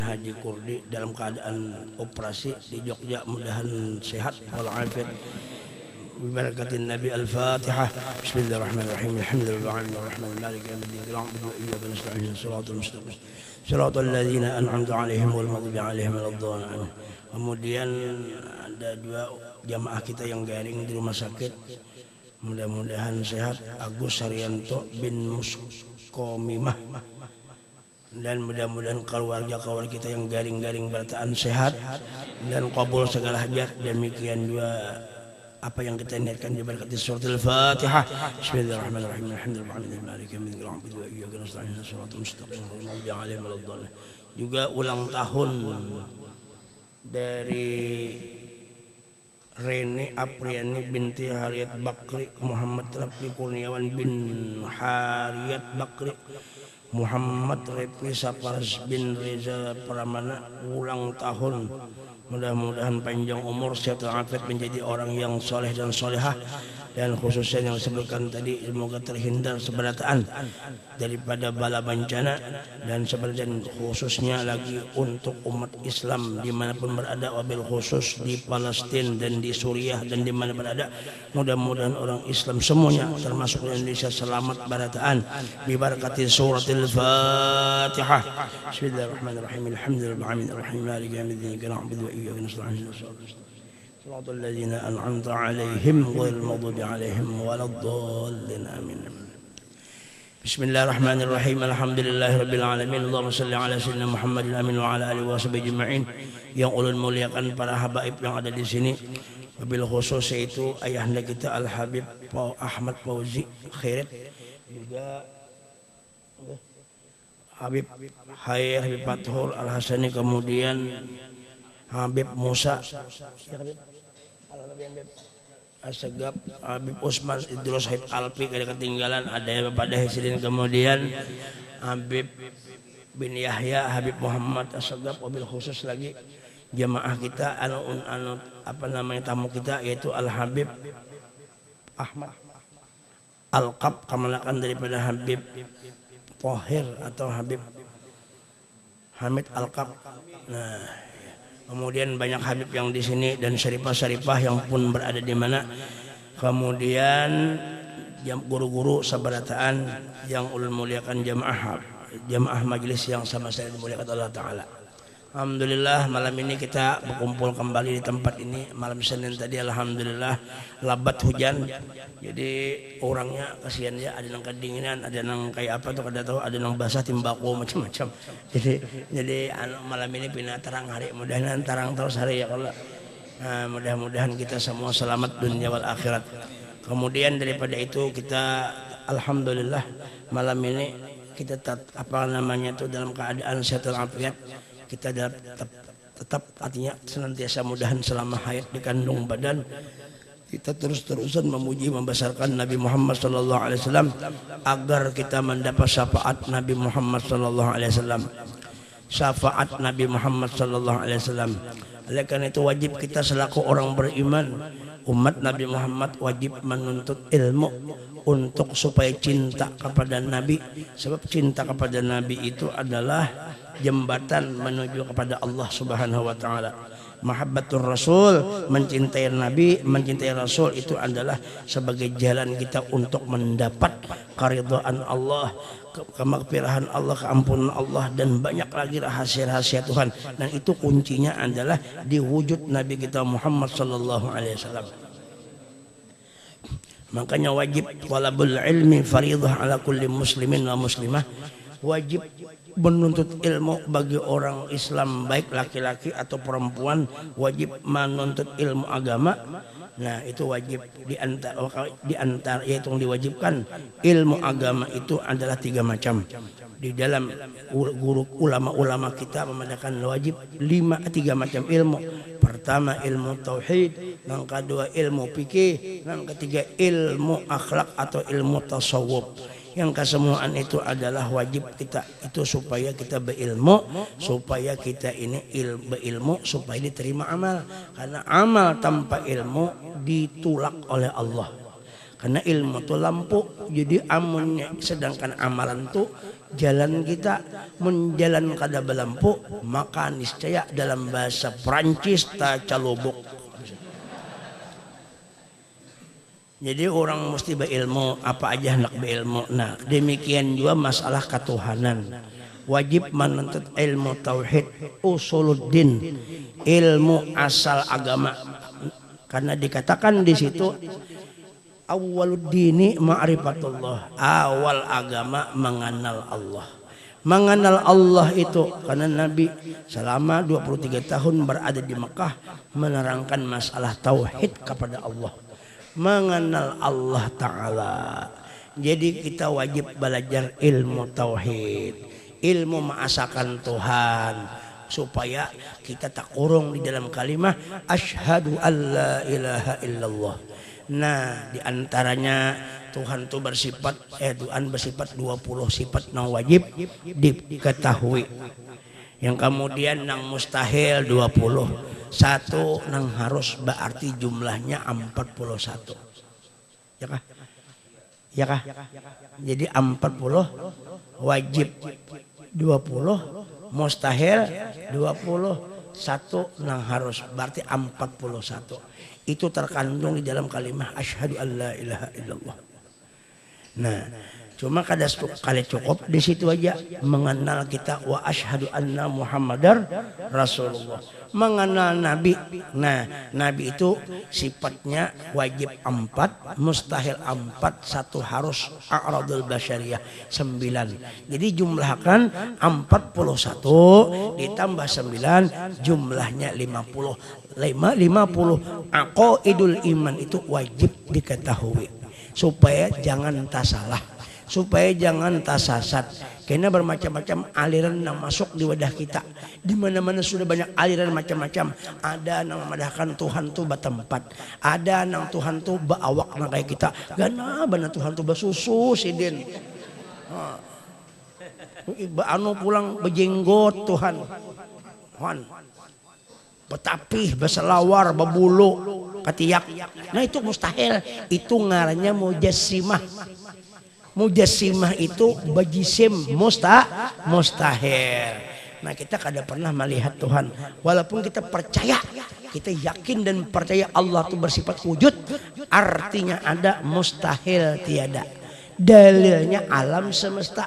Haji Kurdi dalam keadaan operasi di Jogja, mudahan sehat walafiat. Bibarakatin Nabi. Al-Fatihah. Bismillahirrahmanirrahim. Alhamdulillahirrahmanirrahim. Maliki yaumiddin. Na'budu wa iyyaka nasta'in. Shiratal mustaqim. Shiratal ladzina an'amta 'alaihim wal maghdubi 'alaihim waladdallin. Kemudian ada dua jamaah kita yang garing di rumah sakit. Mudah-mudahan sehat. Agus Haryanto bin Muskomimah. Dan mudah-mudahan keluarga kita yang garing-garing bertaan sehat dan qabul segala hajat. Demikian juga apa yang kita niatkan diberkati surat Al-Fatihah. Bismillahirrahmanirrahim. Alhamdulillahirabbil alamin. Na'budu wa iyyaka nasta'in. Shiratal mustaqim. Juga ulang tahun dari Rene Apriani binti Hariyat Bakri, Muhammad Rafi Kurniawan bin Hariyat Bakri, Muhammad Repi Sapars bin Reza Pramana, ulang tahun. Mudah-mudahan panjang umur, sehat walafiat, menjadi orang yang soleh dan solehah, dan khususnya yang disebutkan tadi semoga terhindar seberataan daripada bala bencana, dan sebagian khususnya lagi untuk umat Islam dimanapun berada, wabil khusus di Palestina dan di Suriah dan dimana berada. Mudah-mudahan orang Islam semuanya termasuk Indonesia selamat berataan bibarakati surat Al-Fatihah. Bismillahirrahmanirrahim. Alhamdulillahirrahmanirrahim. Maliki yaumiddin. Na'budu wa iyyaka nasta'in. Shiratal ladzina an'amta 'alaihim ghairil maghdubi 'alaihim waladdallin. Amin. Bismillahirrahmanirrahim. Alhamdulillahirabbil alamin. Allahumma shalli ala sayyidina Muhammadin amin wa ala alihi washabihi ajma'in. Yang ulun muliakan para habaib yang ada di sini, wabil khusus yaitu ayahanda kita Al Habib Ahmad Fauzi Khairat, juga Habib Khair, Habib Fathur Al Hasani, kemudian Habib Musa Asegap, Habib Usman Idrus Haid Alpi kada ketinggalan, ada yang pada Hesirin, kemudian Habib bin Yahya, Habib Muhammad Asegap, wabil khusus lagi jamaah kita tamu kita yaitu Al Habib Ahmad Al-Qab, kemalakan daripada Habib Tohir atau Habib Hamid Al-Qab. Nah, kemudian banyak Habib yang di sini dan syarifah-syarifah yang pun berada di mana. Kemudian guru-guru sabarataan yang ulun muliakan, jamaah majelis yang sama saya dimuliakan Allah Ta'ala. Alhamdulillah malam ini kita berkumpul kembali di tempat ini. Malam Senin tadi alhamdulillah labat hujan. Jadi orangnya kasihan ya, ada yang kedinginan, ada yang kayak apa tuh kada tahu, ada yang basah timbako macam-macam. Jadi malam ini pindah terang hari, mudah-mudahan terang terus hari ya Allah. Mudah-mudahan kita semua selamat dunia wal akhirat. Kemudian daripada itu kita alhamdulillah malam ini kita dalam keadaan sehat walafiat. Kita tetap artinya senantiasa mudahan selama hayat di kandung badan kita terus-terusan memuji membesarkan Nabi Muhammad sallallahu alaihi wasallam agar kita mendapat syafaat Nabi Muhammad sallallahu alaihi wasallam. Syafaat Nabi Muhammad sallallahu alaihi wasallam. Oleh karena itu wajib kita selaku orang beriman, umat Nabi Muhammad wajib menuntut ilmu untuk supaya cinta kepada Nabi, sebab cinta kepada Nabi itu adalah jembatan menuju kepada Allah Subhanahu wa taala. Mahabbatur Rasul, mencintai Nabi, mencintai Rasul itu adalah sebagai jalan kita untuk mendapat keridhaan Allah, kemaghfirahan Allah, keampunan Allah, dan banyak lagi rahasia-rahasia Tuhan. Dan itu kuncinya adalah di wujud Nabi kita Muhammad sallallahu alaihi wasallam. Makanya wajib talabul ilmi fardhah ala kulli muslimin wa muslimah. Wajib menuntut ilmu bagi orang Islam baik laki-laki atau perempuan, wajib menuntut ilmu agama. Nah, itu wajib di antara yaitu yang diwajibkan ilmu agama itu adalah 3 macam. Di dalam guru ulama-ulama kita memandangkan wajib 3 macam ilmu. Pertama ilmu tauhid, yang kedua ilmu fikih, yang ketiga ilmu akhlak atau ilmu tasawuf. Yang kesemuaan itu adalah wajib kita itu supaya kita berilmu, supaya kita ini berilmu supaya diterima amal. Karena amal tanpa ilmu ditolak oleh Allah. Karena ilmu itu lampu. Jadi amunnya sedangkan amalan itu jalan kita menjalan kada belampu, maka niscaya dalam bahasa Prancis ta calobok. Jadi orang mesti berilmu, apa aja hendak berilmu. Nah, demikian juga masalah ketuhanan. Wajib menuntut ilmu tauhid, usuluddin, ilmu asal agama. Karena dikatakan di situ awwaluddini ma'rifatullah, awal agama mengenal Allah. Mengenal Allah itu karena Nabi selama 23 tahun berada di Mekah menerangkan masalah tauhid kepada Allah. Mengenal Allah Ta'ala. Jadi kita wajib belajar ilmu tauhid, ilmu mengasakan Tuhan, supaya kita tak kurung di dalam kalimah asyhadu alla ilaha illallah. Nah, diantaranya Tuhan itu Tuhan bersifat 20 sifat yang wajib diketahui. Yang kemudian nang mustahil 20. Satu nang harus berarti jumlahnya 41. Ya kah? Ya kah? Jadi 40 wajib 20, mustahil 20, satu nang harus berarti 41. Itu terkandung di dalam kalimat asyhadu alla ilaha illallah. Nah, cuma kali cukup di situ aja mengenal kita wa asyhadu anna Muhammadar Rasulullah. Mengenal Nabi. Nah, Nabi itu sifatnya wajib 4, mustahil 4, satu harus a'radul basyariyah 9. Jadi jumlahkan 41 ditambah 9 jumlahnya 50. 50 aqaidul iman itu wajib diketahui supaya jangan tasalah, supaya jangan tasasat. Karena bermacam-macam aliran yang masuk di wadah kita. Di mana-mana sudah banyak aliran macam-macam. Ada yang memadahkan Tuhan tuh batempat. Ada yang Tuhan tuh baawak na kayak kita. Gana bana Tuhan tuh basusu sidin. Anu pulang bejenggot Tuhan. Tuhan. Betapih, beselawar, bebulu, ketiak. Nah itu mustahil. Itu ngarannya mujassimah. Mujassimah itu bajisim mustahil. Nah kita kada pernah melihat Tuhan. Walaupun kita percaya, kita yakin dan percaya Allah itu bersifat wujud, artinya ada, mustahil tiada. Dalilnya alam semesta.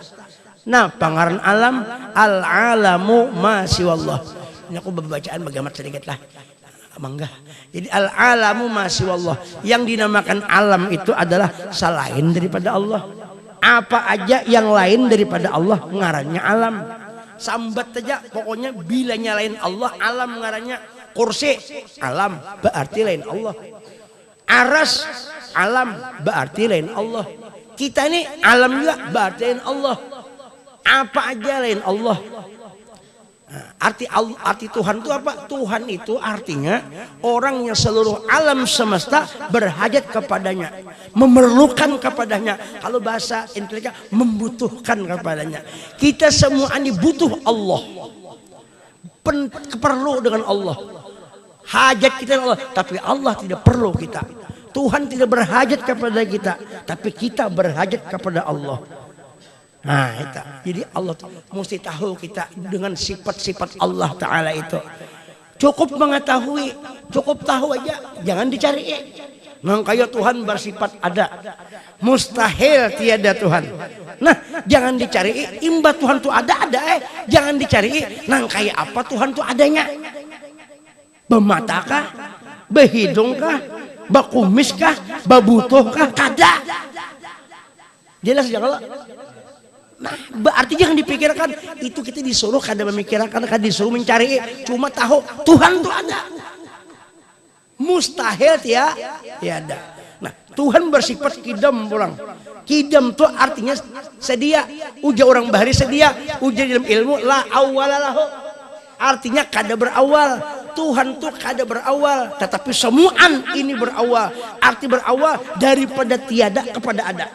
Nah pangaran alam, al-alamu ma siwallah. Ini aku bacaan bagaimana sedikit lah. Mangga. Jadi al-alamu ma siwallah. Yang dinamakan alam itu adalah selain daripada Allah. Apa aja yang lain daripada Allah ngarannya alam. Sambat saja pokoknya bila nyalain Allah alam ngarannya. Kursi alam berarti lain Allah. Aras alam berarti lain Allah. Kita ini alam juga berarti lain Allah. Apa aja lain Allah. Arti Tuhan itu apa? Tuhan itu artinya orang yang seluruh alam semesta berhajat kepadanya, memerlukan kepadanya. Kalau bahasa intelektual membutuhkan kepadanya. Kita semua ini butuh Allah, perlu dengan Allah, hajat kita dengan Allah. Tapi Allah tidak perlu kita. Tuhan tidak berhajat kepada kita, tapi kita berhajat kepada Allah. Nah itu. Jadi Allah mesti tahu kita dengan sifat-sifat Allah Ta'ala itu. Cukup mengetahui, cukup tahu aja, jangan dicari. Nah kayak Tuhan bersifat ada, mustahil tiada Tuhan. Nah jangan dicari, imba Tuhan tuh ada, jangan dicari. Nah kayak apa Tuhan tuh adanya? Bematakah, behidungkah, bakumiskah, babutuhkah, kada. Jelas ya kalau. Nah, berarti jangan dipikirkan itu kita disuruh kada memikirkan, kada disuruh mencari, cuma tahu Tuhan itu ada. Mustahil tiada. Nah, Tuhan bersifat kidam pulang. Kidam itu artinya sedia. Uja orang bahari sedia, uja dalam ilmu la awwalalahu. Artinya kada berawal. Tuhan itu kada berawal, tetapi semuaan ini berawal. Arti berawal daripada tiada kepada ada.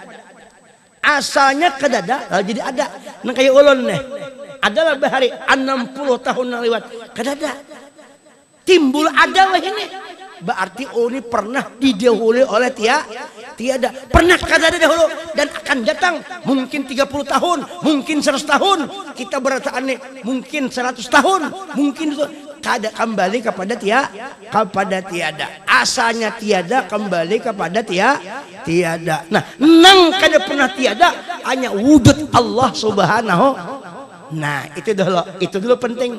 Asalnya kadada jadi ada. Nah kayak ulun nih adalah bahari 60 tahun yang lewat kadada timbul ada wah ini berarti ini pernah didahului oleh tiada. Pernah kada ada dahulu dan akan datang mungkin 30 tahun, mungkin 100 tahun. Kita berarti mungkin 100 tahun, mungkin itu kada kembali kepada tiada. Asalnya tiada kembali kepada tiada. Nah, nang kada pernah tiada hanya wujud Allah Subhanahu. Nah, itu dulu penting.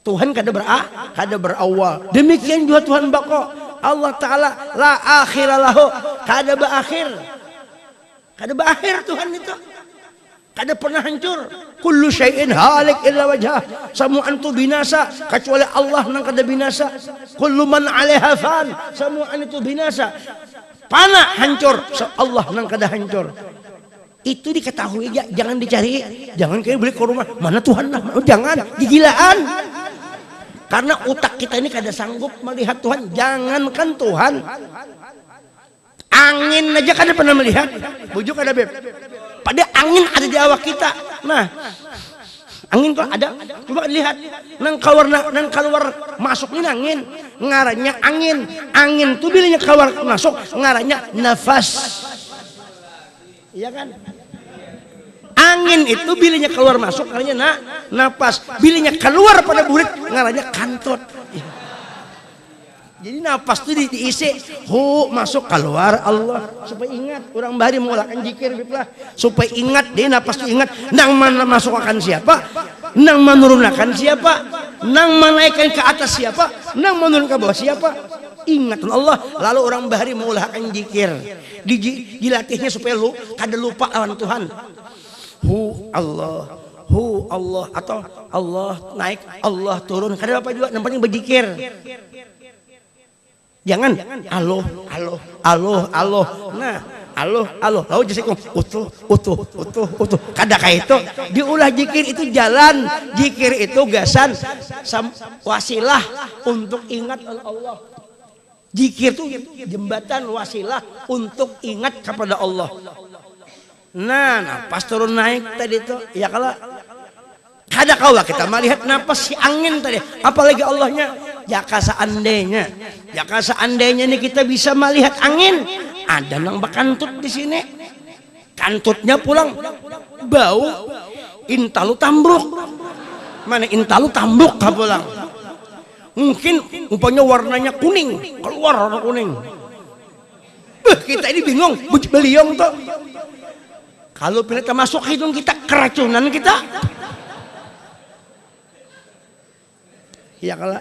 Tuhan kada berawal. Demikian juga Tuhan bako. Allah Ta'ala la akhiralahu. Kada berakhir. Kada berakhir Tuhan itu. Kada pernah hancur. Kullu syai'in halik illa wajhah. Samu'an tu binasa. Kecuali Allah nang kada binasa. Kullu man 'alaiha fan. Samu'an itu binasa. Pana hancur. Allah nang kada hancur. Itu diketahui aja, jangan dicari. Jangan kayak beli ke rumah. Mana Tuhan lah? Jangan, gigilaan. Karena otak kita ini kada sanggup melihat Tuhan. Jangankan Tuhan, angin aja kada pernah melihat. Bujuk ada beb. Padahal angin ada di awak kita. Nah, angin kok ada. Coba lihat. Nang keluar masuk ini angin. Ngarannya angin. Angin tuh bilanya keluar masuk. Ngarannya nafas. Iya kan? Angin itu bilinya keluar masuk ngarannya napas. Bilinya keluar pada burit ngarannya kantut. Jadi napas itu diisi masuk keluar Allah supaya ingat orang bahari mengulangkan zikir biplah supaya ingat dia napas itu ingat nang mana masuk akan siapa, nang menurunkan siapa, nang menaikkan ke atas siapa, nang menurun ke bawah siapa. Ingat Allah, lalu orang bahari mengulangkan zikir. Dilatihnya supaya lu kada lupa lawan Tuhan. Allah, atau Allah naik, Allah turun. Kada apa juga, yang penting berzikir. Jangan Allah. Nah, Allah. Lalu jadi utuh. Kada kayak itu. Diulah zikir itu jalan, zikir itu gasan, wasilah untuk ingat Allah. Zikir itu jembatan wasilah untuk ingat kepada Allah. Nah, pas turun naik tadi itu, ya kalau kada kaula kita melihat napas si angin tadi, apalagi Allahnya. Jaka seandainya nih kita bisa melihat angin, ada nang bakantut di sini, kantutnya pulang bau intalu tambruk, mana intalu tambruk kapulang. Mungkin umpamanya warnanya kuning, keluar warna kuning. Kita ini bingung, beliung tuh. Kalau kita masuk hidung kita keracunan kita. Ya kalau.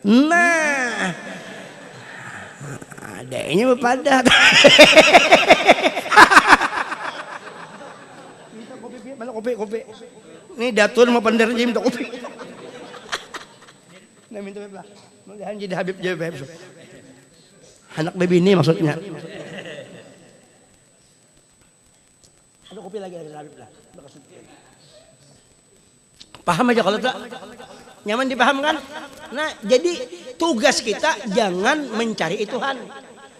Nah, adanya pada. Mana kopi? Ini datur mau pandar aja minta kopi. Nah minta beblah. Mudahan jadi Habib jadi Habib. Anak baby ini maksudnya. Ada kopi lagi Habib lah. Paham aja kalau tak? Nyaman dipahamkan? Nah, jadi tugas kita jangan mencari Tuhan.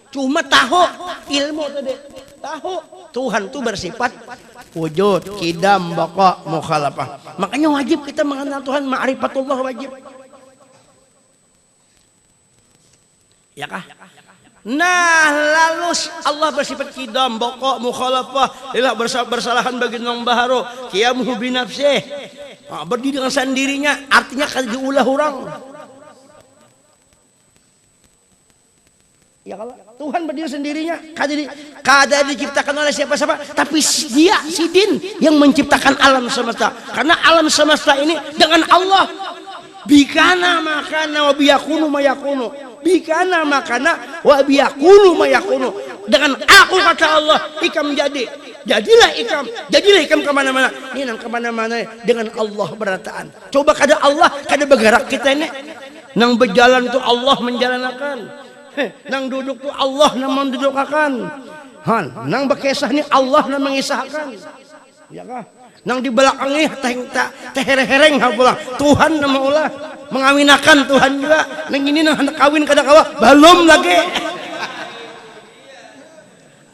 Cuma tahu ilmu tadi. Tahu Tuhan itu bersifat wujud, kidam, baqa, mukhalafah. Makanya wajib kita mengenal Tuhan, ma'rifatullah wajib. Ya kah? Nah, lalu Allah bersifat kidam, baqa, mukhalafah, ilah bersalahan bagi nang baharu, qiyamuhu bi nafsih. Berdiri dengan sendirinya, artinya kada diulah orang. Ya kalau Tuhan berdiri sendirinya, kada diciptakan oleh siapa-siapa, tapi Dia Sidin yang menciptakan alam semesta. Karena alam semesta ini dengan Allah. Bikana makana wa biyakunu mayakunu. Bikana makana wa biyakunu mayakunu. Dengan aku kata Allah, ikam jadi. Jadilah ikam kemana-mana. Ini nang kemana-mana dengan Allah berataan. Coba kada Allah, kada bergerak kita ini. Nang berjalan tuh Allah menjalankan. Nang duduk tuh Allah nang mendudukakan. Nang berkisah ini Allah nang mengisahkan. Ya kah? Nang di belakang ini tehereng pulang. Tuhan nama Allah mengawinakan Tuhan juga. Nang ini nang hendak kawin kada kawa belum lagi.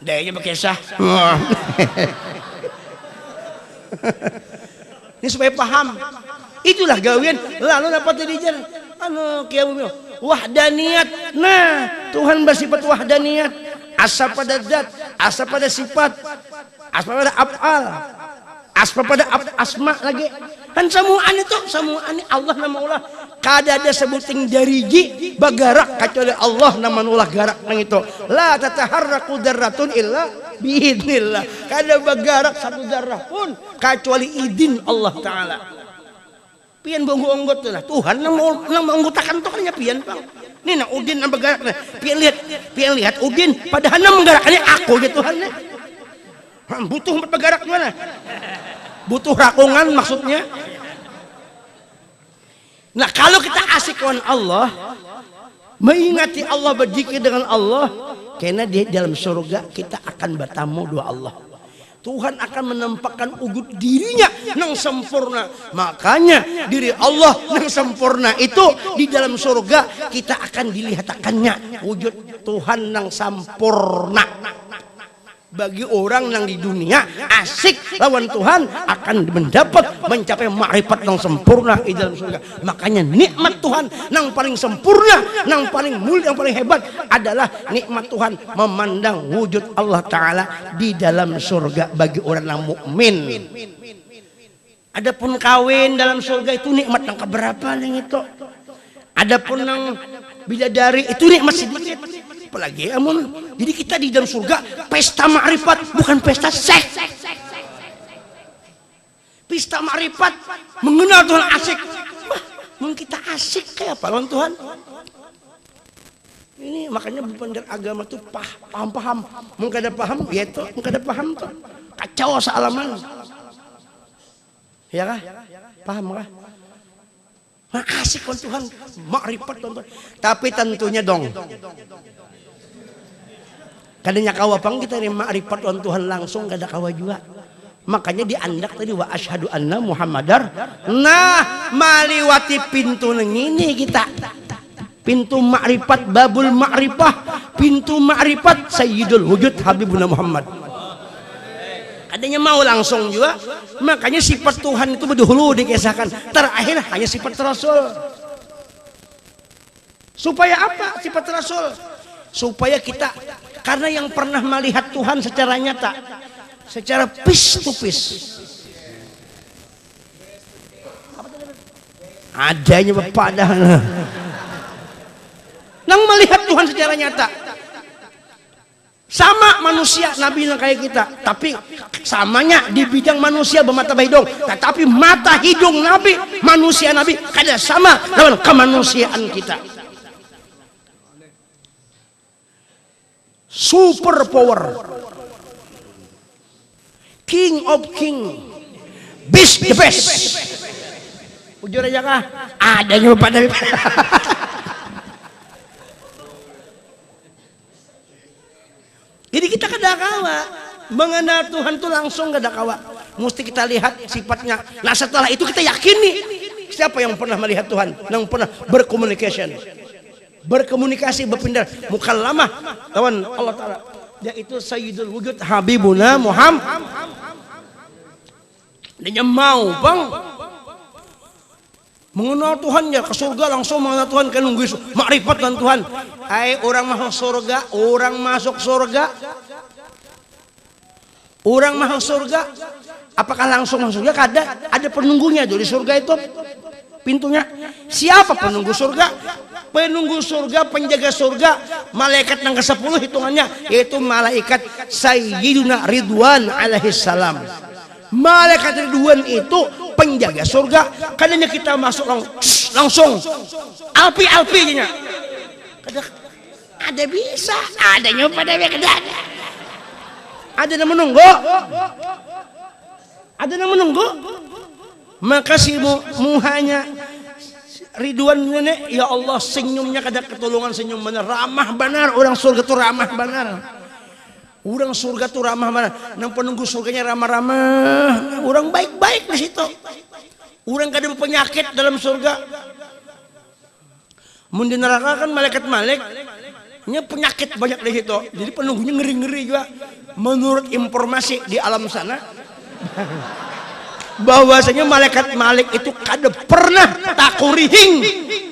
Dayanya berkisah. Ini supaya paham. Itulah gawian. Lalu dapat dijar. wahdaniyat. Nah, Tuhan bersifat wahdaniyat. Asa pada zat, asa pada sifat, asa pada af'al, asa pada asma lagi. Kan samuan itu, samuan Allah nama ulah. Kada ada sebuting dariji bagarak kecuali Allah nama ulah garak nang itu. La tataharraku dzarratun illa biidznillah. Kada bagarak satu darah pun kecuali izin Allah taala. Pian banggu onggot lah Tuhan nang menggutakan tuh nya pian bang. Ini nak Udin nang bergerak nah. Pian lihat Udin padahal nang menggerakannya aku gitu Tuhan nih. Butuh bergerak mana? Butuh rakungan maksudnya. Nah kalau kita asik dengan Allah, mengingati Allah, berzikir dengan Allah, karena di dalam surga kita akan bertemu dua Allah. Tuhan akan menampakkan wujud dirinya yang sempurna. Makanya diri Allah yang sempurna itu di dalam surga kita akan dilihatkannya wujud Tuhan yang sempurna. Bagi orang yang di dunia asik lawan Tuhan akan mencapai ma'rifat yang sempurna di dalam surga. Makanya nikmat Tuhan yang paling sempurna, yang paling mulia, yang paling hebat adalah nikmat Tuhan memandang wujud Allah Ta'ala di dalam surga bagi orang yang mukmin. Adapun kawin dalam surga itu nikmat yang keberapa nih itu. Adapun yang bidadari itu nikmat sedikit. Apalagi amun jadi kita di dalam surga pesta ma'rifat bukan pesta seks. Pesta ma'rifat mengenal Tuhan asik. Wah, mungkin kita asik kayak apa lawan Tuhan? Ini makanya berbandar agama tuh paham. Mungkin ada paham, ya itu, mungkin ada paham tuh. Kacau sealaman. Ya kah? Paham kah? Nah, asik kan Tuhan, ma'rifat Tuhan. Tapi tentunya dong. Kadanya kawa pang kita ni ma'rifat Tuhan langsung kada kawa juga. Makanya diandak tadi wa asyhadu anna Muhammadar. Nah, maliwati pintu nang ini kita. Pintu ma'rifat, babul ma'rifah, pintu ma'rifat Sayyidul Wujud Habibuna Muhammad. Kadanya mau langsung juga. Makanya sifat Tuhan itu berdahulu dikisahkan. Terakhir hanya sifat Rasul. Supaya apa sifat Rasul? Supaya kita, karena yang pernah melihat Tuhan secara nyata, secara face to face, adanya pada nang melihat Tuhan secara nyata, sama manusia Nabi yang kayak kita, tapi samanya di bidang manusia bermata hidung, tetapi mata hidung Nabi, manusia Nabi kada sama dengan kemanusiaan kita. Super power, king of king, best the best. Ujur aja kah? Adanya pada. Jadi kita kada kawa mengenal Tuhan tuh langsung kada kawa. Mesti kita lihat sifatnya. Nah setelah itu kita yakini siapa yang pernah melihat Tuhan, yang pernah berkomunikasi berpindah mukallamah lawan Allah Ta'ala, yaitu Sayyidul Wujud Habibuna Muhammad. Dia mau bang mengenal Tuhan ya ke surga langsung mengenal Tuhan kan nunggu makrifat dengan Tuhan. Hai orang masuk surga, apakah langsung masuk surga? Ada penunggunya di surga itu pintunya. Siapa penunggu surga? Penunggu surga, penjaga surga, malaikat yang ke-10 hitungannya, yaitu malaikat Sayyiduna Ridwan alaihi salam. Malaikat Ridwan itu penjaga surga. Kadangnya kita masuk langsung alpi nya. Ada bisa, adanya pada ada yang menunggu. Maka si muhanya Ridwan ini, ya Allah senyumnya kada ketulungan, senyum benar, ramah benar. Orang surga tuh ramah benar. Orang surga tuh ramah benar. Nang penunggu surganya ramah-ramah. Orang baik-baik di situ. Orang kada penyakit dalam surga. Mun di neraka kan malaikat-malaiknya penyakit banyak di situ. Jadi penunggunya ngeri-ngeri juga. Menurut informasi di alam sana, bahwasanya malaikat itu kada pernah takurihing,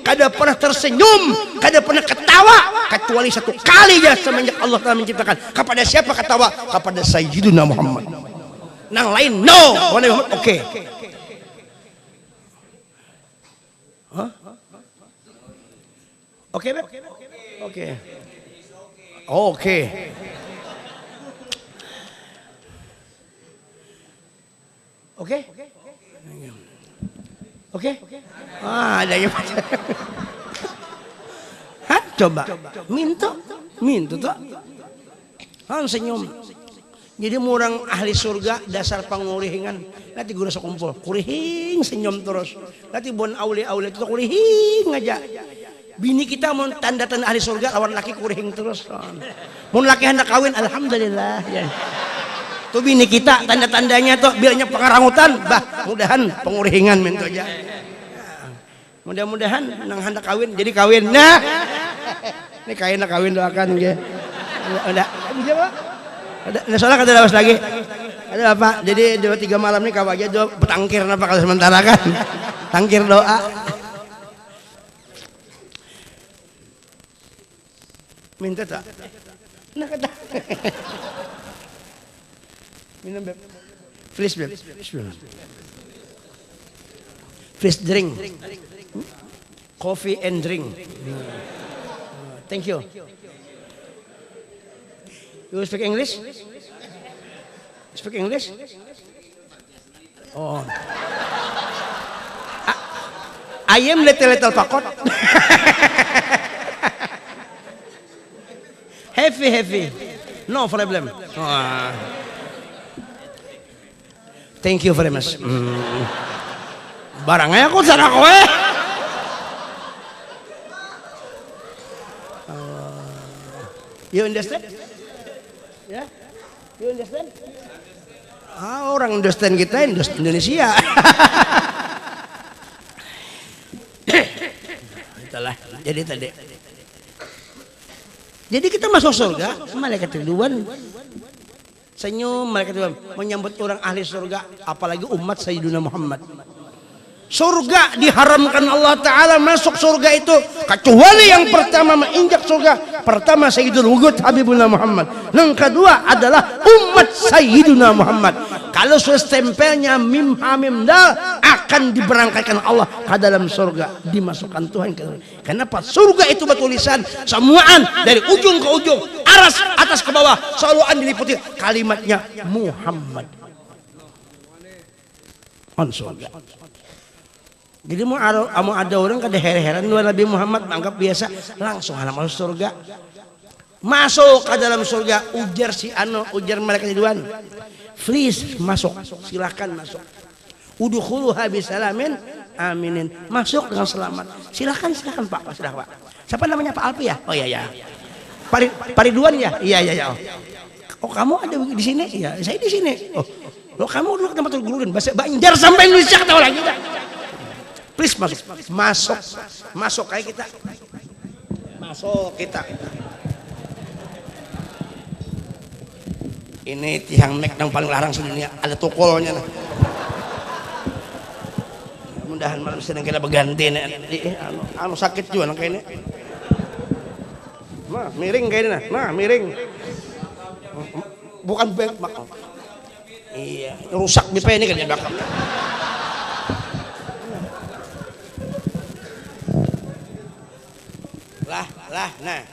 kada pernah tersenyum, kada pernah ketawa kecuali satu kali ya semenjak Allah telah menciptakan. Kepada siapa ketawa? Kepada Sayyidina Muhammad. Nang lain no, Muhammad oke. Hah? Oke, Beb? Oke. Oke. Oke? Oke? Ah, ada yang hah, coba. Minta tuh. Han senyum. Jadi murang ahli surga dasar pangurihingan. Nanti guru sekumpul, kurihing senyum terus. Nanti bon auli itu kurihing aja. Bini kita mau tanda-tanda ahli surga lawan laki kurihing terus. Mun laki hendak kawin alhamdulillah ya. Tuh bini kita tanda-tandanya tuh bilanya pengarangutan, bah mudahan pengurihingan mentu aja. Mudah-mudahan nang hendak kawin jadi kawin. Nah. Ini kainnya kawin doakan ya. Udah bisa Pak? Ada soalnya kata lawas lagi. Ada Pak. Jadi 2-3 malam nih kau aja petangkir apa kalau sementara kan. Tangkir doa. Minta tak? Nah kata. Minum Beb. Please Beb. Please drink. Coffee and drink. Thank you. You speak English? Speak English? Oh. I am little pakot. Heavy. No problem. Oh. Thank you very much. Barangnya aku sana kowe. You understand? Ya? You understand? Ah, orang understand kita Indonesia. Itulah. Jadi tadi. Jadi kita masuk surga, malaikat Ridwan senyum, malaikat Ridwan menyambut orang ahli surga, apalagi umat Sayyidina Muhammad. Surga diharamkan Allah Ta'ala masuk surga itu kecuali yang pertama menginjak surga. Pertama Sayyidul Wujud Habibullah Muhammad. Yang kedua adalah umat Sayyidina Muhammad. Kalau sudah stempelnya mim hamim dal akan diberangkatkan Allah ke dalam surga, dimasukkan Tuhan ke dalam. Kenapa? Surga itu bertulisan semuaan dari ujung ke ujung, atas ke bawah, selalu diliputi kalimatnya Muhammad. On surga. Jadi mau ada orang kada heran Nabi Muhammad anggap biasa langsung anak masuk surga. Masuk ke dalam surga, ujar malaikat Ridwan. Please masuk, silakan masuk. Udkhuluha bisalamin aminin. Masuk dengan selamat. Silakan Pak. Silakan Pak. Siapa namanya Pak Alpi ya? Oh iya. Pak Ridwan ya? Iya. Oh kamu ada di sini? Iya, saya di sini. Oh, lo kamu dulu ke tempat guruin bahasa Banjar sampai Indonesia tahu lagi dah. Please masuk kayak kita. Masuk kita. Ini tiang mek yang paling larang sedunia, ada tokolnya nah. Mudahan malam sedang kita berganti nih. Anu sakit juga nang kayaknya. Nah, miring kayaknya nah. Miring. Bukan bank mak. Iya, rusak BP ini kan di belakang. Nah,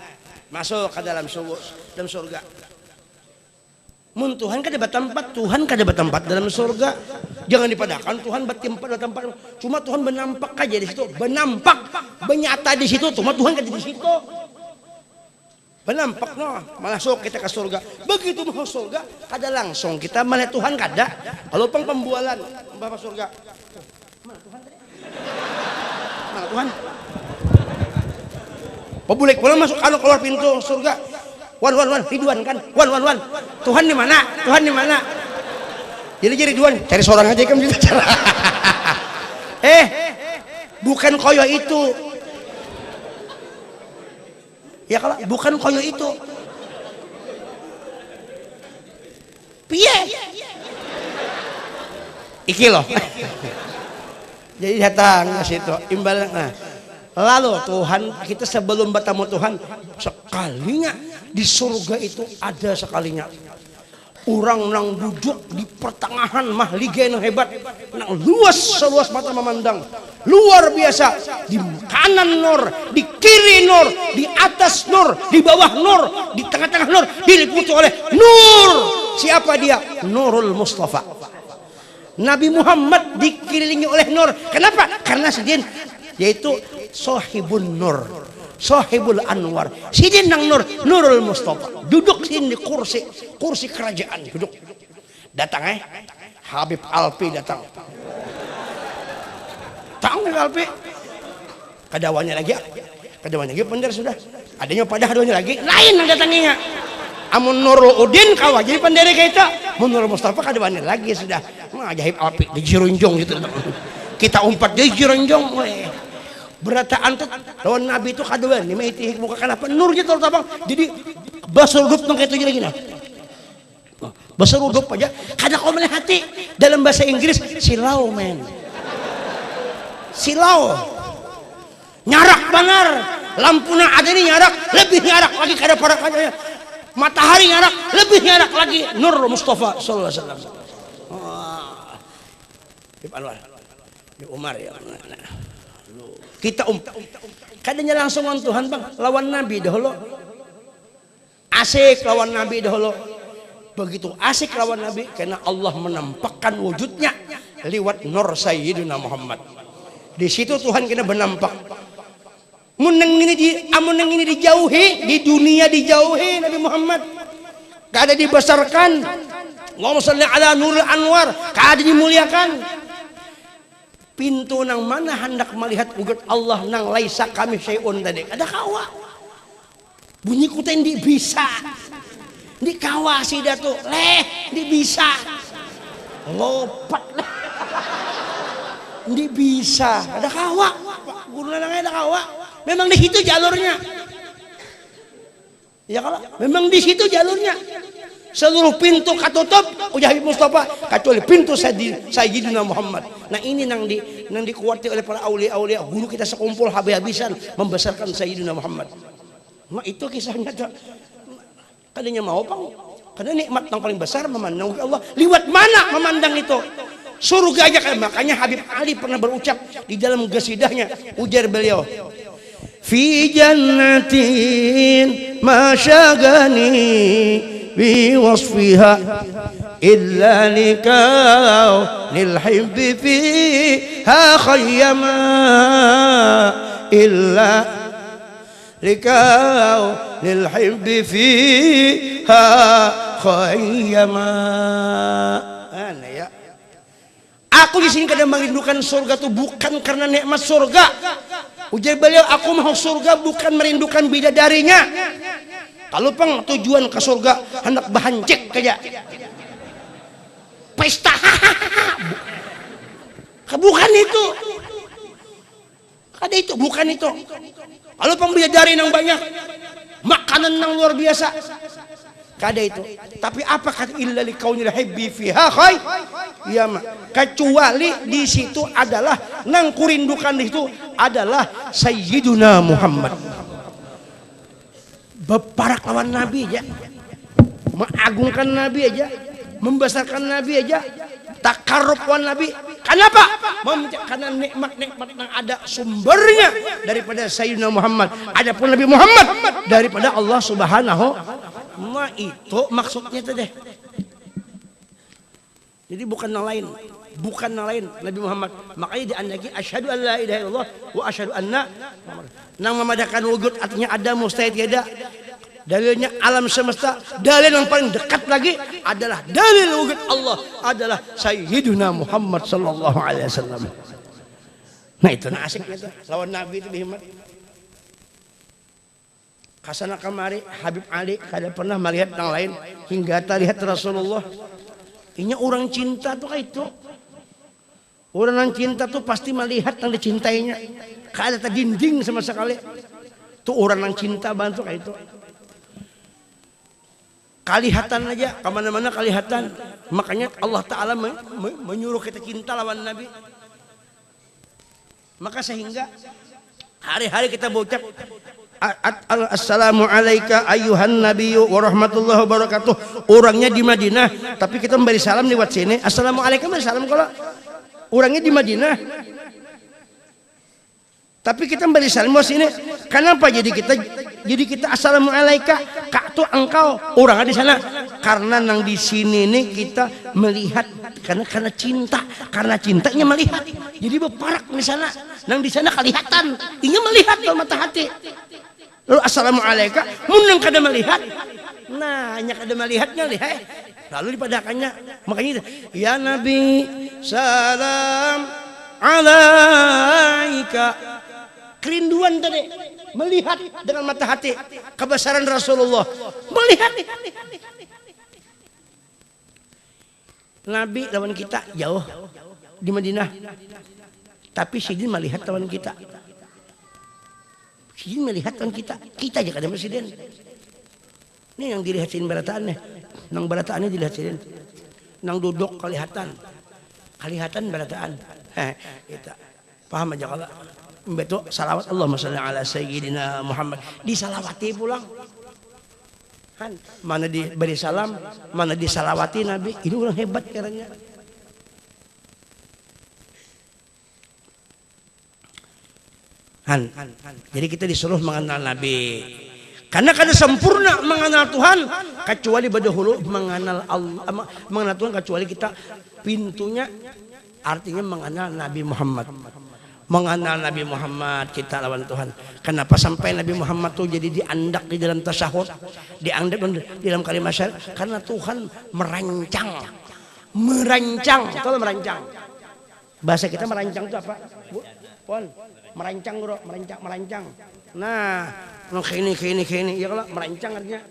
masuk ke dalam surga. Mun Tuhan kada bertempat dalam surga. Jangan dipadakan Tuhan bertempat. Cuma Tuhan benampak aja di situ. Benampak, benyata di situ. Cuma Tuhan kada di situ. Benampak masuk kita ke surga. Begitu masuk surga, kada langsung kita melihat Tuhan kada. Kalau pembualan Bapak surga. Mana Tuhan tadi? Mana Tuhan? Pabulek pulang masuk keluar pintu surga. Wan Ridwan kan. Wan. Tuhan di mana? Jadi Ridwan cari seorang aja kan gitu cara. Bukan koyo itu. Ya kalau bukan koyo itu. Piye? Iki loh. Jadi datang ke situ imbalan. Nah, Lalu Tuhan kita sebelum bertemu Tuhan sekalinya di surga itu ada sekalinya orang nang duduk di pertengahan mahligai yang hebat, nang luas seluas mata memandang, luar biasa. Di kanan nur, di kiri nur, di atas nur, di bawah nur, di tengah-tengah nur, diliputi oleh nur. Siapa dia? Nurul Mustafa. Nabi Muhammad dikelilingi oleh nur. Kenapa? Karena sidin yaitu Sohibun Nur, Sohibul Anwar. Sidin nang nur, Nurul Mustafa. Duduk sini di kursi kerajaan, duduk. Datang Habib Alpi datang. Tahu Habib Alpi? Kadawannya lagi pendar sudah. Adanya pada haduannya lagi, lain yang datangnya. Amun Nurul Udin kawa jadi pendiri kita. Mun Nurul Mustafa kadawannya lagi sudah. Habib Alpi di Jirunjong gitu. Kita umpat di Jirunjong. Berataan tuh lawan Nabi itu kaduan, ini mah buka kenapa nurnya tuh tabang. Jadi basur grup nang itu lagi nah. Basur grup aja kada kau melihat hati dalam bahasa Inggris silau men. Silau. Nyarak benar. Lampuna ada ini nyarak, lebih nyarak lagi kada para kaya. Matahari nyarak, lebih nyarak lagi Nur Mustafa sallallahu alaihi wasallam. Ibn Anwar. Ibn Umar ya. Kita kadangnya langsung lawan Tuhan bang, lawan Nabi dahulu. Asik lawan Nabi dahulu. Begitu asik lawan Nabi karena Allah menampakkan wujudnya lewat nur Sayyidina Muhammad. Di situ Tuhan kena bernampak. Amun ini dijauhi, di dunia dijauhi Nabi Muhammad. Kada dibesarkan. Allahumma shalli ala Nurul Anwar, kada dimuliakan. Pintu nang mana hendak melihat wujud Allah nang laisa kami syai'un tadi. Ada kawa. Bunyi kuten di bisa. Di kawa si datu. Di bisa. Lopat leh. Di bisa. Ada kawa. Guru nang ada kawa. Memang di situ jalurnya. Ya kalau memang di situ jalurnya. Seluruh pintu katutup ujar Habib Mustafa kecuali pintu Sayyidina Muhammad. Nah ini nang dikuati oleh para aulia-aulia guru kita sekumpul habis-habisan membesarkan Sayyidina Muhammad. Nah itu kisahnya tuh. Kadanya mau pang. Karena nikmat yang paling besar memandang Allah. Liwat mana memandang itu? Surga aja kan. Makanya Habib Ali pernah berucap di dalam qasidahnya ujar beliau. Fi jannatin masyagani بوصفها إلا لكاو للحب فيها خيما إلا لكاو للحب فيها خيما. Ana ya. Aku di sini kadang merindukan surga tuh bukan karena nikmat surga. Ujar beliau, aku mau surga bukan merindukan bidadarinya. Kalau pang tujuan ke surga hendak bahancik kayak pesta, bukan itu. Kada itu, bukan itu. Kalau pang bidadari nang banyak, makanan nang luar biasa, kada itu. Tapi apa kata illa likaunil hibbi fiha khay? Ya kecuali di situ adalah nang kurindukan di situ adalah Sayyiduna Muhammad. Berparak lawan Nabi aja, mengagungkan Nabi aja, membesarkan Nabi aja, takarrub lawan Nabi. Kenapa? Karena nikmat-nikmat yang ada sumbernya daripada Sayyidina Muhammad. Adapun Nabi Muhammad daripada Allah Subhanahu. Ma itu maksudnya itu deh. Jadi bukan yang lain, bukan yang lain Nabi Muhammad. Makanya diandaki asyhadu an la ilaha illallah wa asyhadu anna nang memadakan wujud artinya ada mustahil tiada. Dalilnya alam semesta. Dalil yang paling dekat lagi adalah dalil wujud Allah adalah Sayyiduna Muhammad sallallahu alaihi wasallam. Nah itu nah asik itu lawan Nabi itu Muhammad. Kasana kamari Habib Ali kada pernah melihat yang lain hingga terlihat Rasulullah. Ini orang cinta tuh kayak itu. Orang yang cinta tuh pasti melihat yang dicintainya. Kada terdinding sama sekali. Tuh orang yang cinta bantu kayak itu. Kalihatan aja, kemana-mana kalihatan. Makanya Allah Ta'ala menyuruh kita cinta lawan Nabi. Maka sehingga Hari-hari kita berucap assalamu alayka ayyuhan nabiyyu wa rahmatullahi wa barakatuh. Orangnya di Madinah, tapi kita memberi salam lewat sini. Assalamualaikum salam kalau orangnya di Madinah. Tapi kita memberi salam lewat sini. Kenapa jadi kita assalamu alayka? Kak tuh engkau, orangnya di sana. Karena nang di sini nih kita melihat karena cinta, karena cintanya melihat. Jadi berparak di sana. Nang di sana kelihatan, ingin melihat dalam mata hati. Lalu assalamu alayka, munang kada melihat. Nah, hanya kada melihatnya lihat. Lalu dipadakannya, makanya ya Nabi salam alaika. Kerinduan tadi melihat dengan mata hati kebesaran Rasulullah, melihat. Nabi lawan kita jauh di Madinah, tapi Sidin melihat lawan kita. Sidin melihat lawan kita aja kada presiden. Ini yang dilihat Sidin barataannya, nang barataannya dilihat Sidin, nang duduk kelihatan barataan. Kita paham aja kalau betul salawat Allahumma sholli ala sayyidina Muhammad disalawati pulang. Kan mana diberi salam, mana disalawati Nabi. Ini orang hebat caranya. Jadi kita disuruh mengenal Nabi. Karena kada sempurna mengenal Tuhan kecuali berdahulu mengenal Allah, mengenal Tuhan kecuali kita pintunya artinya mengenal Nabi Muhammad. Mengenal Nabi Muhammad kita lawan Tuhan. Kenapa sampai Nabi Muhammad tuh jadi diandak di dalam tasyahud, diandak di dalam kalimat syahadat? Karena Tuhan merancang. Kalau merancang. Bahasa kita merancang itu apa? Bu, Pon, merancang bro, merancang. Nah, kayak ini, ya kalau merancang artinya.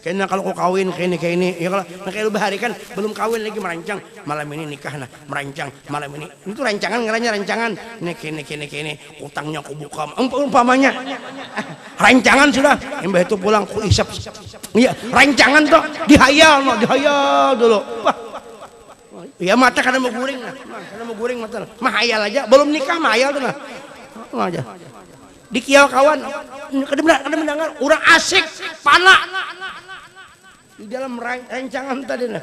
Kayaknya kalau kau kawin kayak ini, ya kalau kayak lu bahari kan belum kawin lagi merancang, malam ini nikah nah merancang malam ini. Itu rancangan ngaranya rancangan. Ini kini, utangnya aku buka, umpamanya rancangan sudah. Mbah itu pulang ku isap. Iya, rancangan tuh dihayal dulu. Wah. Ya mata karena mau guring mata. Mahayal aja, belum nikah mahayal tuh nah. Aja. Di kiau kawan, kada mendengar orang asik, pala di dalam rancangan tadi nah.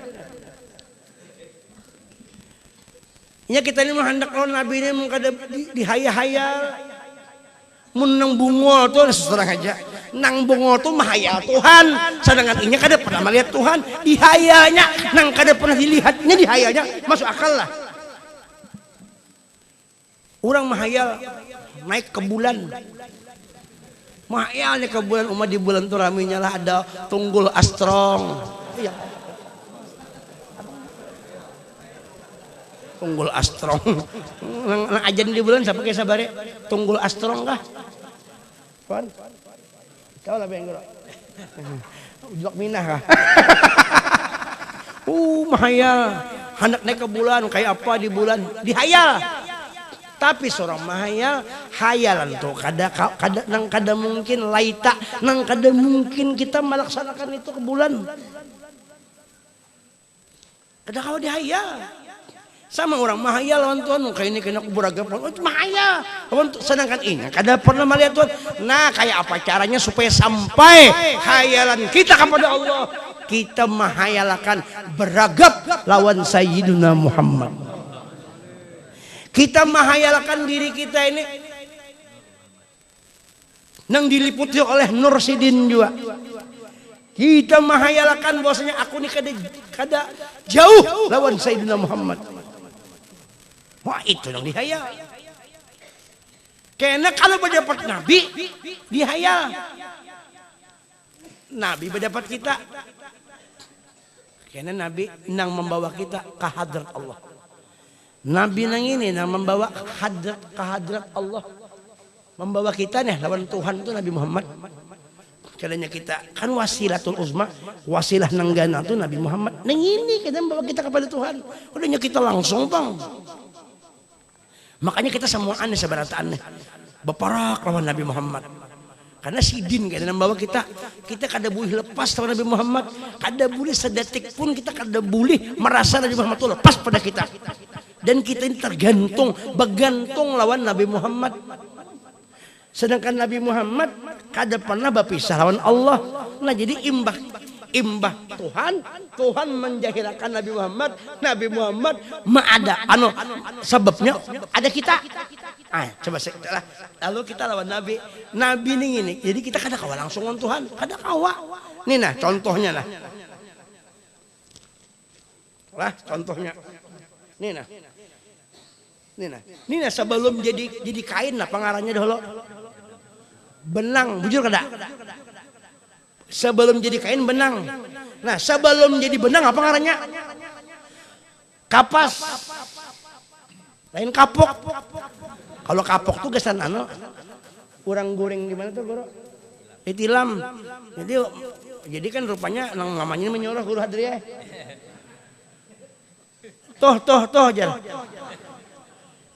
Ya kita ini menghendak lawan Nabi ini mengkada dihayal-hayal. Mun nang bungo tuh seserang aja. Nang bungo tuh mahayal Tuhan. Sedangkan inya kada pernah melihat Tuhan. Dihayalnya, nang kada pernah dilihatnya dihayalnya. Masuk akal lah. Orang mahayal naik ke bulan. Mahayalnya ke bulan, umat di bulan tuh raminya lah ada Tunggul Astrong. Iya. Tunggul Astrong. Nang ajan di bulan siapa kayak sabare? Tunggul Astrong kah? Puan? Kau lah bengro. Ujak minah kah? Mahayal. Hendak naik ke bulan kayak apa di bulan? Dihayal. Tapi seorang mahayal, hayalan tuh kada mungkin laita, nang kada mungkin kita melaksanakan itu ke bulan. Kada kau dihayal. Sama orang mahayal lawan Tuhan, kayak ini kena beragam itu mahayal. Sedangkan ini kada pernah melihat Tuhan. Nah, kayak apa caranya supaya sampai hayalan kita kepada Allah? Kita mahayalakan beragam lawan Sayyidina Muhammad. Kita mahayalkan diri kita ini nang diliputi oleh Nur Sidin juga. Kita mahayalkan bahwasanya aku ini kada jauh lawan Sayyidina Muhammad. Wah, itu yang dihayal. Karena kalau berdapat Nabi dihayal. Nabi berdapat kita. Karena Nabi nang membawa kita ke hadrat Allah. Nabi nang ini nang membawa ke hadrat Allah, membawa kita nih lawan Tuhan itu Nabi Muhammad. Kadanya kita kan wasilatul uzma, wasilah nang gana itu Nabi Muhammad. Nang ini kita membawa kita kepada Tuhan. Udahnya kita langsung bang. Makanya kita semua aneh sebarataan nih, beparak lawan Nabi Muhammad. Karena Sidin kan membawa kita kada boleh lepas sama Nabi Muhammad, kada boleh sedetik pun kita kada boleh merasa Nabi Muhammad itu lepas pada kita. Dan kita ini bergantung lawan Nabi Muhammad. Sedangkan Nabi Muhammad kada pernah bapisah lawan Allah. Nah jadi imbah Tuhan menjahirakan Nabi Muhammad ada sebabnya ada kita. Coba lalu kita lawan Nabi nih ini. Jadi kita kada kawa langsung lawan Tuhan, kada kawa. Nih nah contohnya lah. Contohnya. Nih nah sebelum jadi kain lah pengarangnya dahulu. Benang, bujur kada? Sebelum jadi kain benang. Nah, sebelum jadi benang apa ngarannya? Kapas. Lain kapok. Kalau kapok tuh gesan urang goreng di mana tuh, Guru? Di tilam. Jadi kan rupanya namanya menyuruh Guru Hadriah. Toh jar.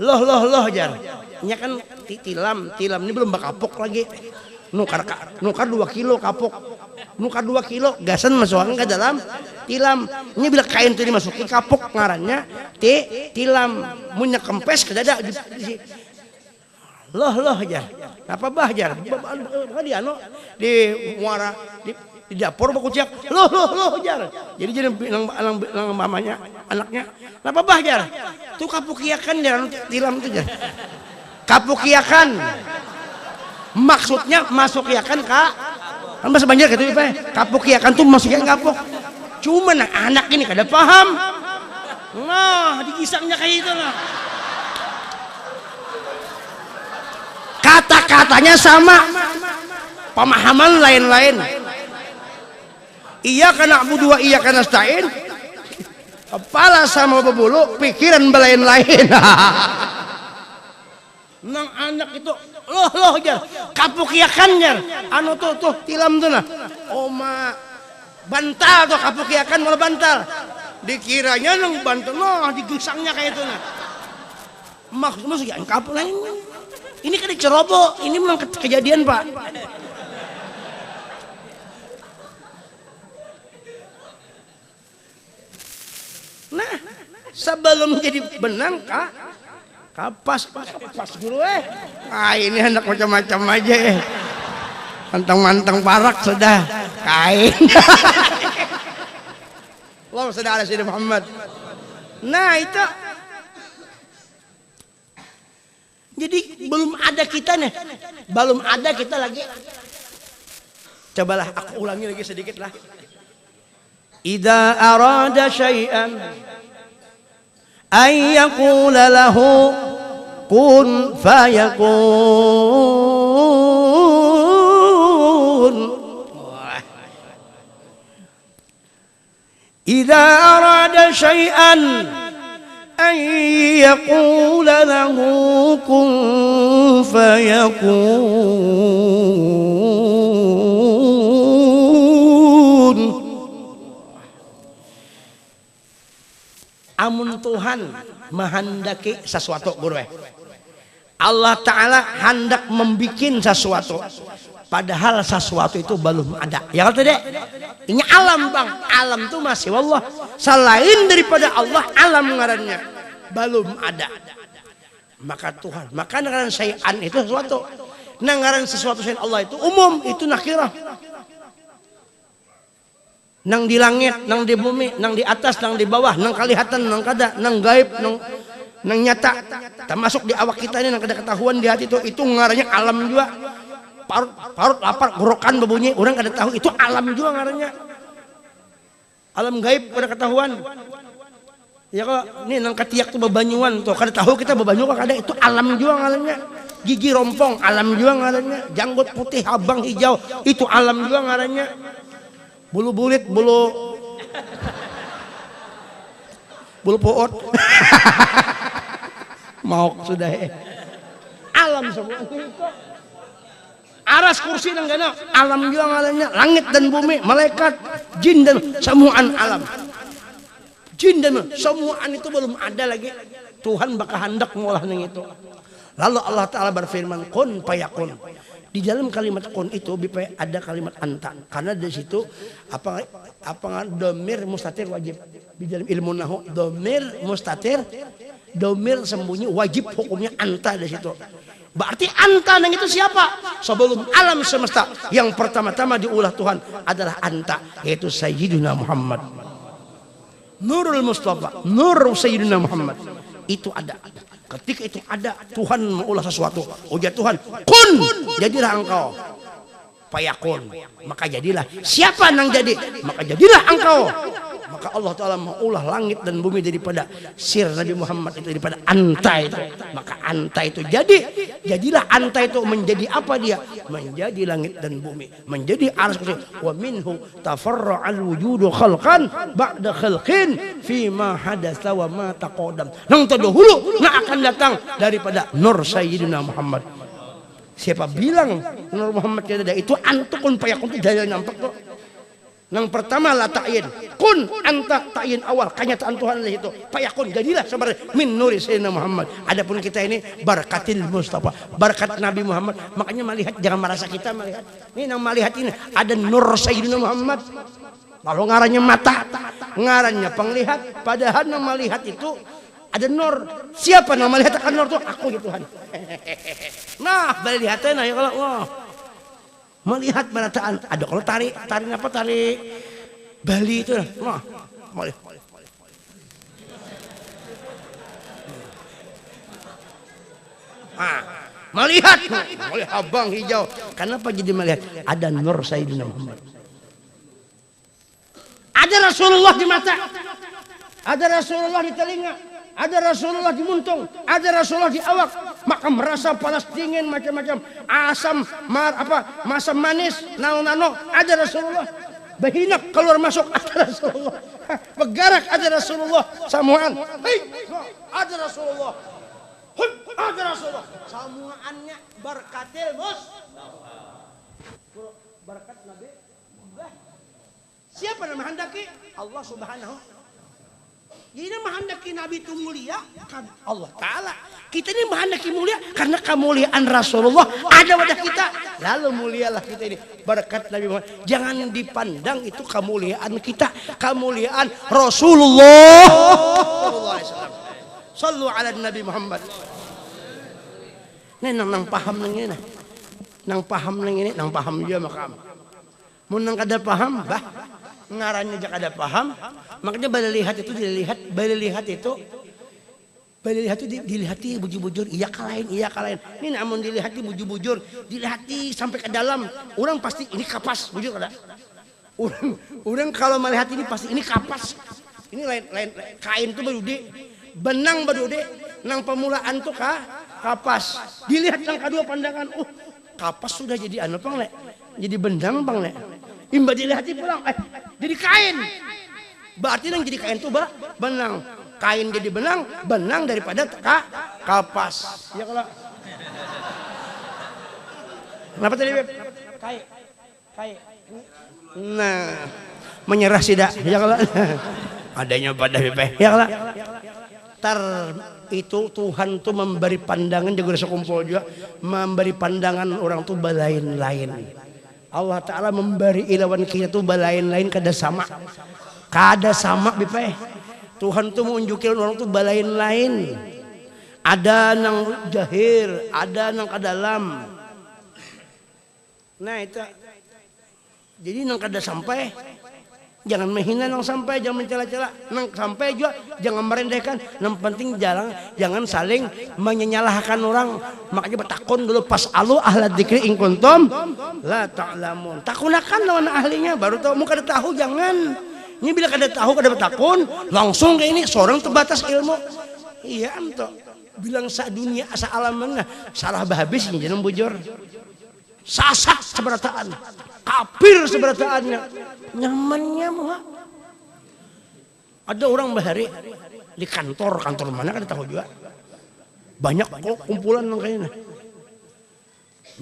Loh jar. Nya kan tilam ini belum bakapok lagi. Nukar 2 kilo kapok. Nukar 2 kilo gasan masukan ke dalam tilam. Ini bila kain itu dimasuki kapok ngarannya tilam. Munya kempes ke dada loh jar. Apa bah jar? Di muara di dapur baku ciak. Loh jar. Jadi mamanya anaknya. Apa bah jar? Tuh kapukiakan jar tilam itu jar. Kapukiakan. Maksudnya masuk iakan kak kan bahasa Banjar gitu ya kapuk iakan tuh masuknya kapuk cuma anak ini kada paham nah digisangnya kayak itu lah kata-katanya sama pemahaman lain-lain iya karena abudu wa iya karena nasta'in kepala sama bebulu pikiran lain-lain nang anak itu loh jar kapukiakan jar tuh tilam tuh nah oma bantal tuh kapukiakan malah bantal dikiranya nang bantal digisangnya kayak itu nah maksudnya kapuk lain ini kan diceroboh ini memang kejadian Pak nah sebelum jadi benang kapas guru ini anak macam-macam aja manteng parak sudah kain Allah sudah ada Sayyidina Muhammad nah itu jadi belum ada kita lagi cobalah aku ulangi lagi sedikit lah idza arada syai'an ay yaqula lahu kun fayakun idza arada syai'an ay yaqula lahu kun fayakun amun Tuhan menghendaki sesuatu guru Allah Ta'ala hendak membikin sesuatu padahal sesuatu itu belum ada ya kan tidak ini alam bang alam itu masih wallah selain daripada Allah alam ngarannya belum ada maka Tuhan maka ngaran syai'an itu sesuatu ngaran sesuatu selain Allah itu umum itu nakirah nang di langit, nang di bumi, nang di atas, nang di bawah, nang kalihatan, nang kada, nang gaib, nang nyata. Termasuk di awak kita ini nang kada ketahuan di hati itu ngarannya alam juga. Parut lapar, gorokan berbunyi, orang kada tahu itu alam juga ngarannya. Alam gaib kada ketahuan. Ya kok ini nang katiak tuh bebanyuan tuh kada tahu kita bebanyuan kada itu alam juga ngarannya. Gigi rompong alam juga ngarannya. Janggut putih, abang hijau itu alam juga ngarannya. Bulu bulit, bulu poot mau sudah alam semua itu aras kursi dan gana alam juga ngarannya langit dan bumi malaikat jin dan semuaan alam jin dan semuaan itu belum ada lagi Tuhan bakal hendak mengolah yang itu lalu Allah Ta'ala berfirman kun fayakun di dalam kalimat kun itu ada kalimat anta karena di situ apa domir mustatir wajib di dalam ilmu nahu domir mustatir domir sembunyi wajib hukumnya anta di situ Berarti anta nang itu siapa? Sebelum alam semesta yang pertama-tama diulah Tuhan adalah anta, yaitu Sayyidina Muhammad. Nurul Mustafa, Nur Sayyidina Muhammad. Itu ada. Ketika itu ada, Tuhan mengulah sesuatu. Ujar Tuhan, kun, jadilah engkau. Fayakun, maka jadilah. Siapa nang jadi? Maka jadilah engkau. Maka Allah Ta'ala mengulah langit dan bumi daripada sir Nabi Muhammad itu, daripada anta itu. Maka anta itu jadilah anta itu menjadi apa dia? Menjadi langit dan bumi, menjadi aras kursi. Wa minhu tafarra'al wujudu khalqan ba'da khalqin fima hadatsa wa ma taqaddam. Nang terdahulu nak akan datang daripada Nur Sayyidina Muhammad. Siapa bilang Nur Muhammad tidak ada? Itu antukun payakun itu dari nampak tuh. Yang pertama la ta'yin, kun anta ta'yin awal, kenyataan Tuhan adalah itu. Fayakun, jadilah sebenarnya min nuri Sayyidina Muhammad. Adapun kita ini barakatil Mustafa, barakat Nabi Muhammad. Makanya melihat jangan merasa kita melihat. Ini yang melihat ini ada Nur Sayyidina Muhammad. Lalu ngarannya mata, ngarannya penglihat, padahal yang melihat itu ada nur. Siapa yang melihat akan nur itu? Aku ya Tuhan. Nah, melihatnya ya kalau Allah. Melihat barataan ada kalau tarik apa tarik Bali itu nah melihat oleh abang hijau. Kenapa jadi melihat? Ada nur Sayyidina Muhammad, ada Rasulullah di mata, ada Rasulullah di telinga, ada Rasulullah di muntung, ada Rasulullah di awak. Maka merasa panas dingin macam-macam, asam masam manis, nano ada Rasulullah. Berhinak keluar masuk ada Rasulullah. Bergerak ada Rasulullah. Samuan, ada Rasulullah. Ada Rasulullah. Samuannya berkatil bos. Berkat Nabi. Siapa nama hendaki? Allah Subhanahu. Jadi menghendaki Nabi itu mulia kan Allah Ta'ala. Kita ini menghendaki mulia karena kemuliaan Rasulullah ada pada kita. Lalu mulialah kita ini berkat Nabi Muhammad. Jangan dipandang itu kemuliaan kita, kemuliaan Rasulullah. Sallu ala Nabi Muhammad. Ini nang paham nang ini, nang paham nang ini, nang paham dia makam. Mun nang kada paham, bah ngarannya jak ada paham. Makanya balik lihat itu dilihati bujur-bujur, iya kalain. Ini namun dilihati bujur-bujur, dilihati sampai ke dalam. Orang pasti ini kapas, bujur kada. Orang kalau melihat ini pasti ini kapas. Ini lain kain tuh baru de, benang baru de, nang pemulaan tuh kapas. Dilihat nang kedua pandangan, kapas sudah jadi anu pang le, jadi benang pang le. Imba dilihati pulang, jadi kain. Berarti yang jadi kain itu benang. Kain jadi benang daripada kapas. Ya kalau. Kenapa tadi Beb? Kain. Nah, menyerah tidak. Ya kalau. Adanya pada Beb. Ya kalau. Itu Tuhan tuh memberi pandangan juga sekumpul juga, memberi pandangan orang tuh balain-lain. Allah Ta'ala memberi ilawan kita tuh balain-lain kada sama. Kada sama bipe. Tuhan tuh menunjukin orang tuh balain lain. Ada nang jahir, ada nang kadalam. Nah itu. Jadi nang kada sampai, jangan menghina nang sampai, jangan mencela-cela. Nang sampai juga jangan merendahkan. Yang penting jangan saling menyalahkan orang. Makanya bertakun dulu pas alu ahla dzikri in kuntum la ta'lamun. Takunakan lawan ahlinya baru tahu. Muka ada tahu jangan. Ini bila kada tahu kada bertakun langsung kayak ini seorang terbatas ilmu. Iya anto bilang sa dunia asa alam mana salah habis ini jangan bujur. Sasak seberataan, kafir seberataannya, nyamannya mah. Ada orang bahari di kantor mana kada tahu juga. Banyak kok kumpulan nang kayaknya.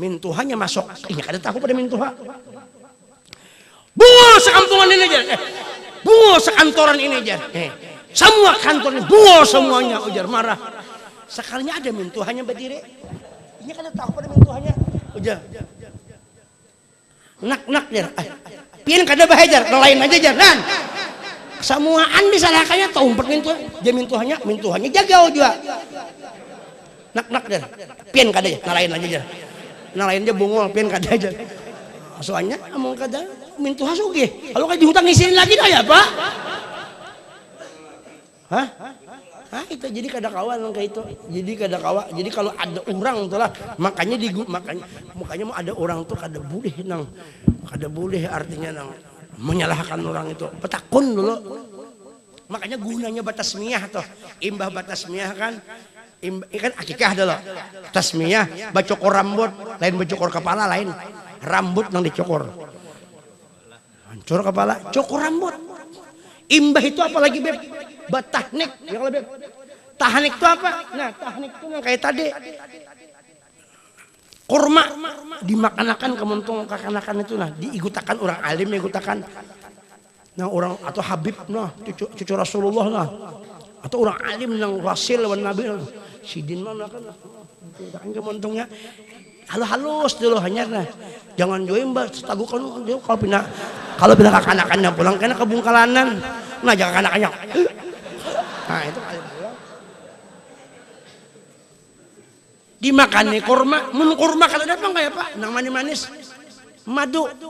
Mintuhannya masuk, ini kada tahu pada mintuha. Bunga sekampungan ini aja. Bunga sekantoran ini aja. Semua kantor ini bunga semuanya ujar marah. Sekalinya ada mintuhannya berdiri. Ini kada tahu pada mintuhannya. Ujar. Nak jar. Pian kada bahajar, lain aja jalan. Semuaan disalahkannya tahu umpet mintuhannya jaga juga. nak dah pian kada aja nalain aja jar nalain aja bungol pian kada aja soalnya among kada mintu hasuge kalau kayak dihutang ngisiin lagi dah ya pak hah itu jadi kada kawan kayak itu jadi kada kawan jadi kalau ada orang tuh lah makanya mau ada orang tuh kada boleh artinya nang menyalahkan orang itu petakun dulu makanya gunanya batasmiyah tuh imbah batasmiyah kan akikah dulu tasmiyah bacokor rambut lain bacokor kepala lain rambut nang dicokor hancur kepala cokor rambut imbah itu apalagi beb batahnik ya kalau beb tahnik itu apa nah tahnik itu yang kayak tadi kurma dimakanakan kemuntung kakanakan itu nah diigutakan orang alim igutakan nah orang atau habib nah cucu Rasulullah nah atau orang alim yang rasil wan nabi sidin mana kan kemuntungnya halus dulu hanya nah jangan join mbak tagukan kalau pindah kakanakannya pulang karena kebungkalanan nah jangan kanakannya nah itu kali pulang dimakan nih kurma kalau ada apa enggak ya pak nang manis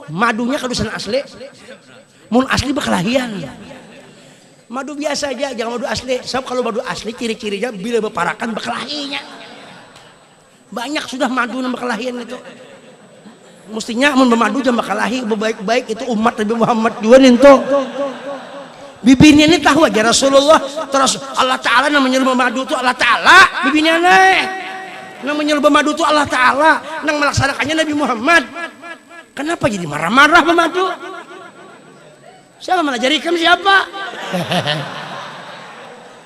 madunya kadusan asli mun asli berkelahian madu biasa aja jangan madu asli sebab kalau madu asli ciri-cirinya bila berparakan berkelahinya banyak sudah madu yang berkelahian itu mestinya mun bermadu jangan berkelahi baik-baik itu umat Nabi Muhammad juga ninto bibirnya ini tahu aja Rasulullah terus Allah Ta'ala namanya bermadu itu Allah Ta'ala bibirnya nih namanya bermadu itu Allah Ta'ala nang melaksanakannya Nabi Muhammad kenapa jadi marah-marah bermadu siapa melajari kamu siapa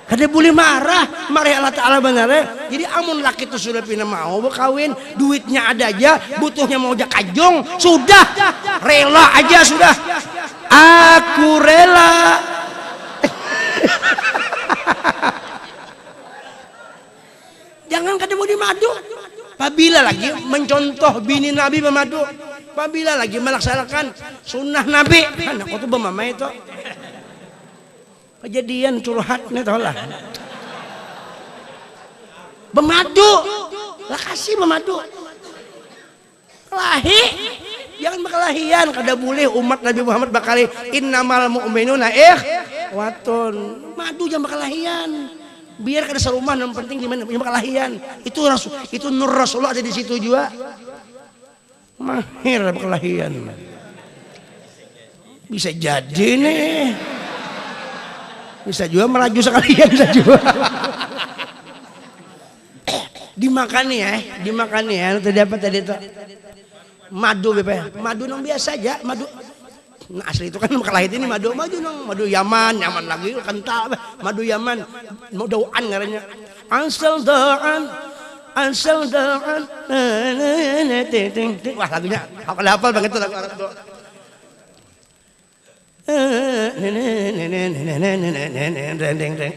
kada boleh marah Allah Ta'ala benar jadi amun laki itu sudah pina mau berkawin duitnya ada aja butuhnya mau jak kajong sudah rela aja sudah aku rela jangan kada mau dimadu apabila lagi mencontoh bini Nabi memadu apabila lagi melaksanakan sunnah Nabi anak itu bermama itu kejadian curhatnya tau lah bermadu lah kasih bermadu kelahi jangan berkelahian kada boleh umat Nabi Muhammad bakali innamal mu'minuna watun madu jangan berkelahian biar kada serumah yang penting gimana punya berkelahian itu nur Rasulullah ada di situ juga mahir berkelahian bisa jadi nih bisa juga melaju sekalian bisa juga dimakan ya tadi apa tadi itu madu madu nang biasa aja madu nah asli itu kan berkelahian ini madu Yaman lagi kental madu Yaman mau dauan ngarannya ansal daan wah lagunya hafal banget tuh lagu Arab tuh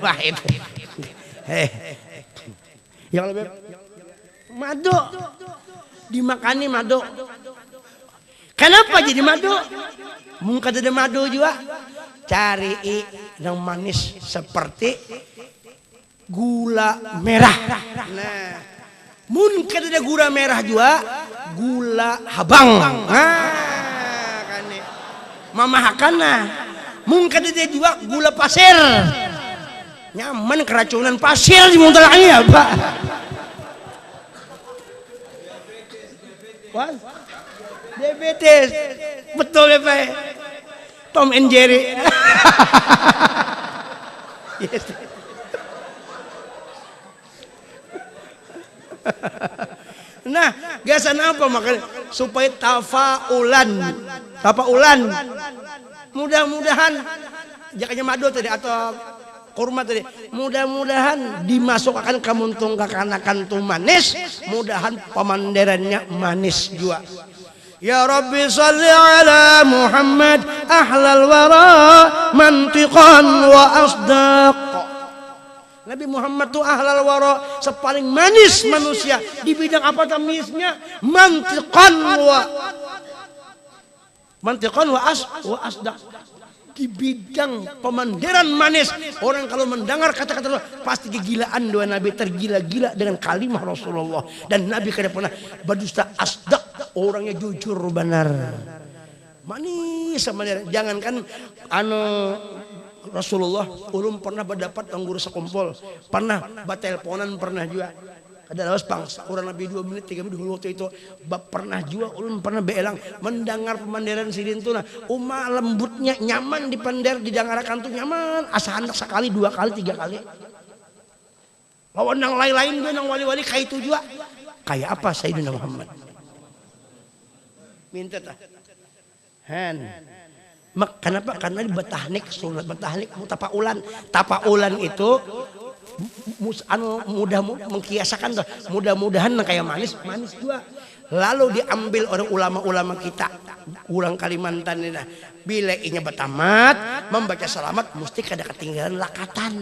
wah itu yang lebih madu dimakani madu kenapa jadi madu mungkin ada madu juga cari yang manis seperti gula merah nah mungkin ada gula merah juga gula habang mamahakana mungkin ada juga gula pasir nyaman keracunan pasir di muntalaknya apa diabetes betul ya Pak Tom and Jerry yes. Nah gasan apa makanya supaya tafaulan mudah-mudahan jakanya madu tadi atau kurma tadi mudah-mudahan dimasukkan ke muntung kakanakan tu manis mudahan pemandarannya manis juga ya Rabbi salli ala Muhammad ahlal wara mantiqan wa asdaq Nabi Muhammad itu ahlal wara sepaling manis manusia di bidang apa tamisnya mantiqan wa asdaq di bidang pemandiran manis. Orang kalau mendengar kata-kata Rasul pasti kegilaan doa Nabi, tergila-gila dengan kalimah Rasulullah. Dan Nabi kada pernah berdusta, asdak, orangnya jujur benar. Manis sama dia. Jangankan Rasulullah ulum pernah berdapat angguru sekumpul, pernah bateleponan, pernah juga. Ada lawas bangsa orang Nabi 2 menit 3 menit dulu waktu itu pernah juga ulun pernah beelang mendengar pemandiran sidin tuh nah lembutnya nyaman di pandar di dangarakan tuh nyaman asa hendak sekali 2 kali 3 kali lawan yang lain-lain dia nang wali-wali kayak itu juga kayak apa Sayyidina Muhammad minta tah kenapa karena di batahnik sunat batahnik tapaulan itu mudah mengkiasakan tuh mudah-mudahan kayak manis juga lalu diambil oleh ulama-ulama kita ulang Kalimantan ini nah bila inya betamat membaca selamat mesti kada ketinggalan lakatan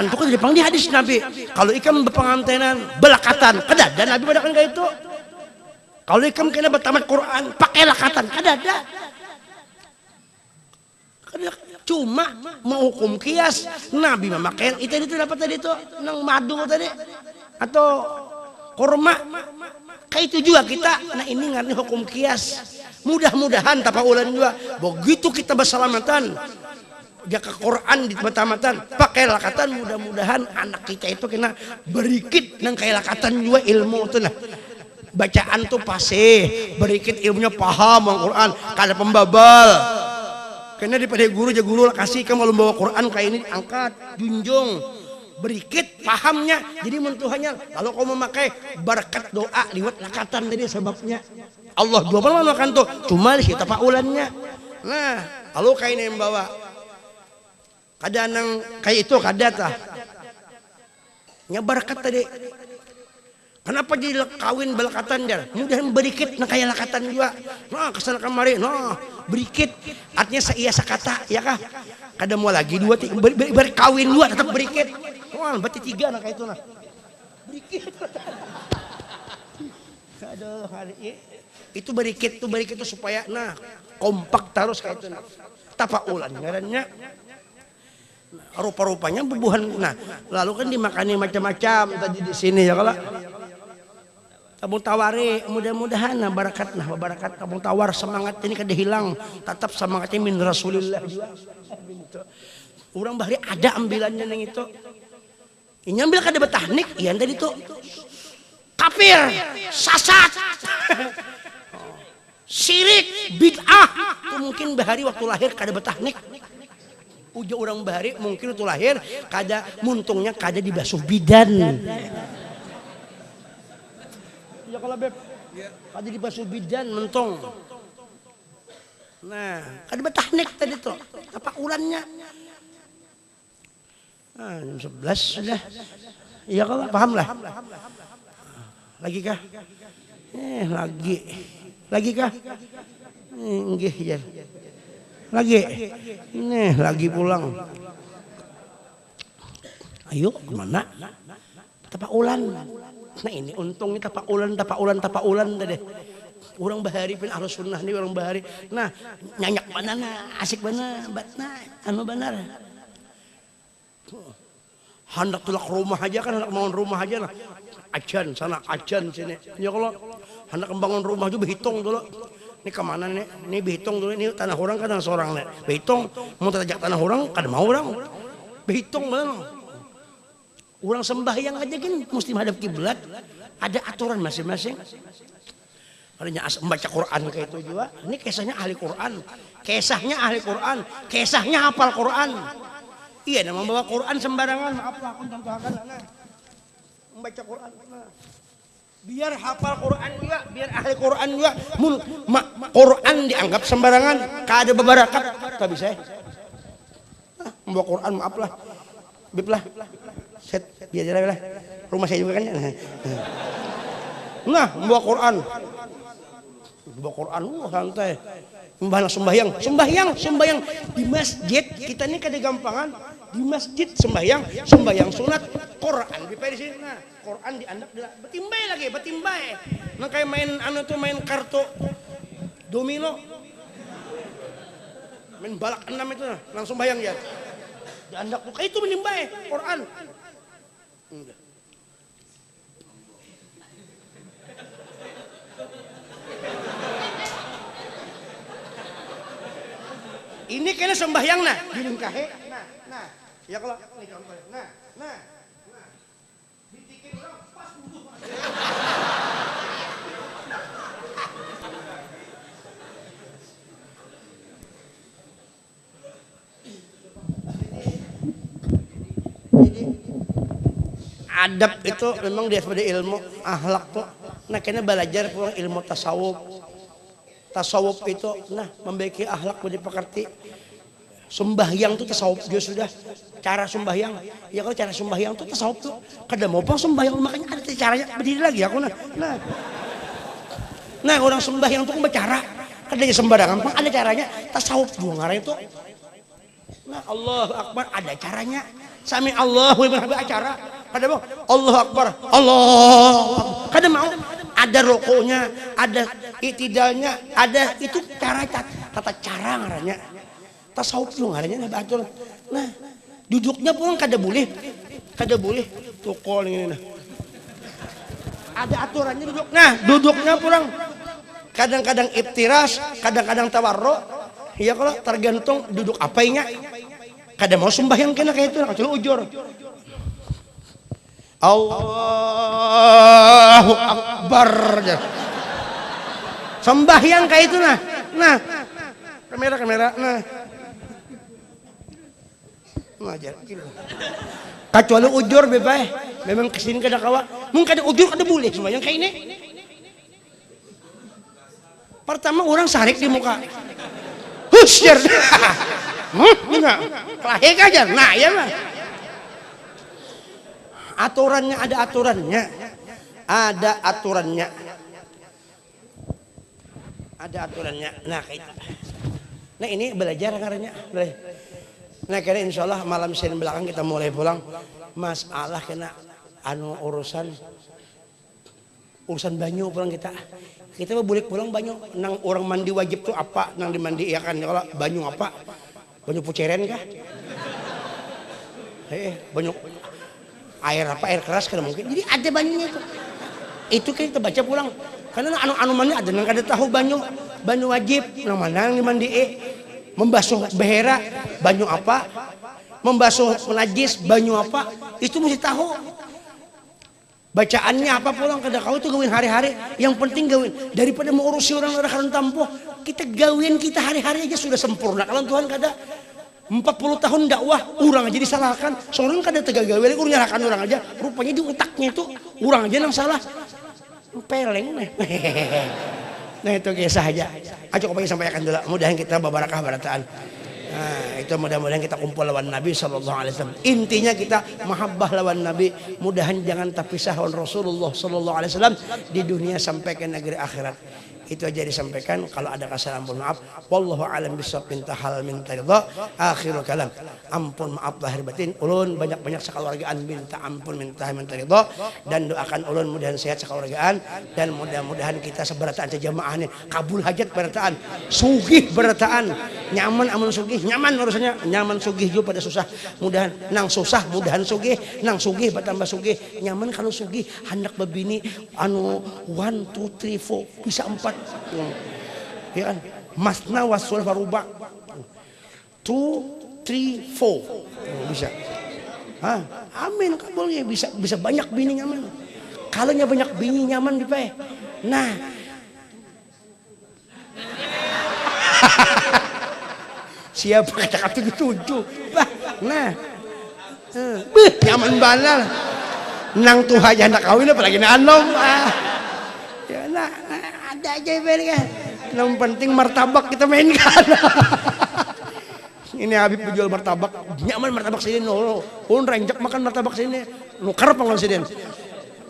itu kan dipang di hadis Nabi kalau ikam berpengantenan belakatan kada dan Nabi pada kan kayak itu kalau ikam kena betamat Quran pakai lakatan kada ada cuma menghukum kias Nabi memakai itu dapat tadi itu nang madu tadi atau kurma kayak itu juga kita nah ini ngarni hukum kias mudah-mudahan tapaulan juga begitu kita berselamatan jaga Quran di tamatan pakai lakatan mudah-mudahan anak kita itu kena berikit nang kayak lakatan juga ilmu itu nah bacaan tuh pasti berikit ilmunya paham Al-Quran kada pembabal karena daripada guru kasih kamu membawa Quran kayak ini angkat junjung berikit pahamnya jadi mentuhannya kalau kamu memakai berkat doa liwat lakatan tadi sebabnya Allah dua malam makan tuh cuma kita paulannya nah kalau kayak ini membawa kada nang kayak itu kada tah nya berkat tadi kenapa jadi kawin belakatan dia? Mudahan berikit nah kayak lakatan juga. Nah kesana kemari, nah berikit. Artinya seia sakata, ya kah? Kada mau lagi 2 berkawin 2 tetap berikit. Wah, berarti 3 nah kayak itu nah. Berikit. Aduh, itu berikit itu supaya nah kompak terus kayak itu nah. Tapaulan ngarannya. Rupa-rupanya bubuhan. Nah, lalu kan dimakani macam-macam tadi di sini ya kalau kamu tawari mudah-mudahan nah barakat kamu tawar semangat ini kada hilang tetap semangatnya min Rasulillah juga orang bahari ada ambilannya yang itu ini ambil kada betahnik iya tadi itu kafir sasat syirik bid'ah itu mungkin bahari waktu lahir kada betahnik uja orang bahari mungkin waktu lahir kada muntungnya kada dibasuh bidan ya kalau beb kada dibasuh bidan mentong nah kada betahnik tadi tuh apa ulannya jam 11 sudah iya kalau paham lah lagi kah lagi kah nggih ya lagi pulang ayo kemana tapaulan nah ini untungnya tapaulan tadi orang bahari pun harus sunnah nih orang bahari nah nyanyak mana nah asik mana nah anu benar hendak tulak rumah aja kan hendak bangun rumah aja lah ajan sana ajan sini ya kalau hendak membangun rumah juga berhitung dulu ini kemana nih ini berhitung dulu ini tanah orang kan tanah seorang nih berhitung mau terjak tanah orang kan mau orang berhitung mana orang sembahyang aja kan mesti menghadap kiblat ada aturan masing-masing adanya membaca Quran kayak itu juga ini kisahnya ahli Quran kisahnya hafal Quran iya nama membawa Quran sembarangan maaf lah aku contohkan membaca Quran biar hafal Quran juga biar ahli Quran juga Quran dianggap sembarangan kada bebarakat tak bisa membawa Quran maaf lah bib lah set biar lah rumah saya juga kan nah membawa Quran santai membahas sembahyang di masjid kita ini kada gampangan di masjid sembahyang sunat Quran di sini nah Quran diandap betimbay nah kayak main main kartu domino Main balak 6 itu nah. Langsung bayang ya. Jandak tuh kayak itu menimba Quran. Enggak. Ini kayaknya sembahyang nah, dilingkahe. Nah. Ya kalau ini contohnya. Nah. Ditikin orang pas wudu. Jadi adab itu memang dia sebagai ilmu akhlak tuh. Nah kayaknya belajar pulang ilmu tasawuf. Tasawuf itu nah memiliki akhlak menjadi pekerti. Sembahyang tuh tasawuf juga sudah cara sembahyang. Ya kalau cara sembahyang tuh tasawuf tuh kada mau pang sembahyang makanya ada caranya berdiri lagi aku nah. Nah orang sembahyang tuh bercara kada sembarangan pang ada caranya tasawuf juga ngarang itu. Nah Allahu Akbar ada caranya. Sami Allahu liman hamdah acara. Kada mau Allahu Akbar. Allah. Kada mau ada rukuknya, ada itidalnya, ada itu cara tata cara ngarannya. Tasawuf lu ngarannya nah atur. Nah, duduknya pun kada boleh. Tukol ini nah. Ada aturannya duduk. Nah, duduknya pulang kadang-kadang iftiras, kadang-kadang tawarruk. Ya kalau tergantung duduk apainya. Kada mau sembahyang kena kayak itu, kecuali ujur. Allahu Akbar. Sembahyang kayak itu nah. Nah. Kamera. Nah. Ngajar gitu. Kecuali ujur bebas. Memang kesini kada kawa. Mungkin kada ujur kada boleh sembahyang kayak ini. Pertama orang sarik di muka. Husyir. Enggak. Kelahik aja. Nah, ya mah. Aturannya ada aturannya. Nah, kayak itu. Nah, ini belajar karena nah, kira insyaallah malam Senin belakang kita mulai pulang. Masalah kena urusan banyu pulang kita. Kita boleh pulang banyu. Nang orang mandi wajib tuh apa? Nang dimandi ya kan kalau banyu apa? Banyu puceren kah? Banyu air apa? Air keras kan mungkin. Jadi ada banyunya itu. Itu kan kita baca pulang. Karena anu mandi ada nang kada tahu banyu wajib. Nang mana yang dimandi membasuh behera banyu apa? Membasuh najis banyu apa? Itu mesti tahu. Bacaannya apa pulang kada kau itu gawin hari-hari. Yang penting gawin daripada mengurusi orang orang tampo. Kita gawin kita hari-hari aja sudah sempurna. Kalau Tuhan kada 40 tahun dakwah orang aja disalahkan. Seorang kada tegagawe lagi nyalahkan orang aja. Rupanya di otaknya itu orang aja yang salah. Peleng nih. Nah itu kisah aja. Ayo kau sampaikan dulu. Mudahan kita berbarakah barataan. Nah, itu mudah-mudahan kita kumpul lawan Nabi sallallahu alaihi wasallam. Intinya kita mahabbah lawan Nabi. Mudahan jangan terpisah lawan Rasulullah sallallahu alaihi wasallam di dunia sampai ke negeri akhirat. Itu aja disampaikan. Kalau ada kesalahan pun maaf. Wallahu a'lam bishawab. Minta halal minta ridha. Akhirul kalam. Ampun maaf lahir batin. Ulun banyak-banyak sekeluargaan minta ampun minta ridha dan doakan ulun mudahan sehat sekeluargaan dan mudah-mudahan kita seberataan sejamaah ini kabul hajat berataan sugih berataan nyaman amun sugih nyaman urusannya nyaman sugih juga pada susah mudahan nang susah mudahan sugih nang sugih bertambah sugih nyaman kalau sugih hendak babini 1 2 3 4 bisa 4 ya kan masna wasul faruba 2 3 4 bisa amin kabulnya bisa banyak bini nyaman kalau banyak bini nyaman dipae nah siapa kata tujuh nah nyaman banget nang tuh aja anak kawin apalagi nanom ya nah ada aja kan yang penting martabak kita mainkan. Ini Habib penjual martabak nyaman martabak sini no renjak makan martabak sini nukar panggal sini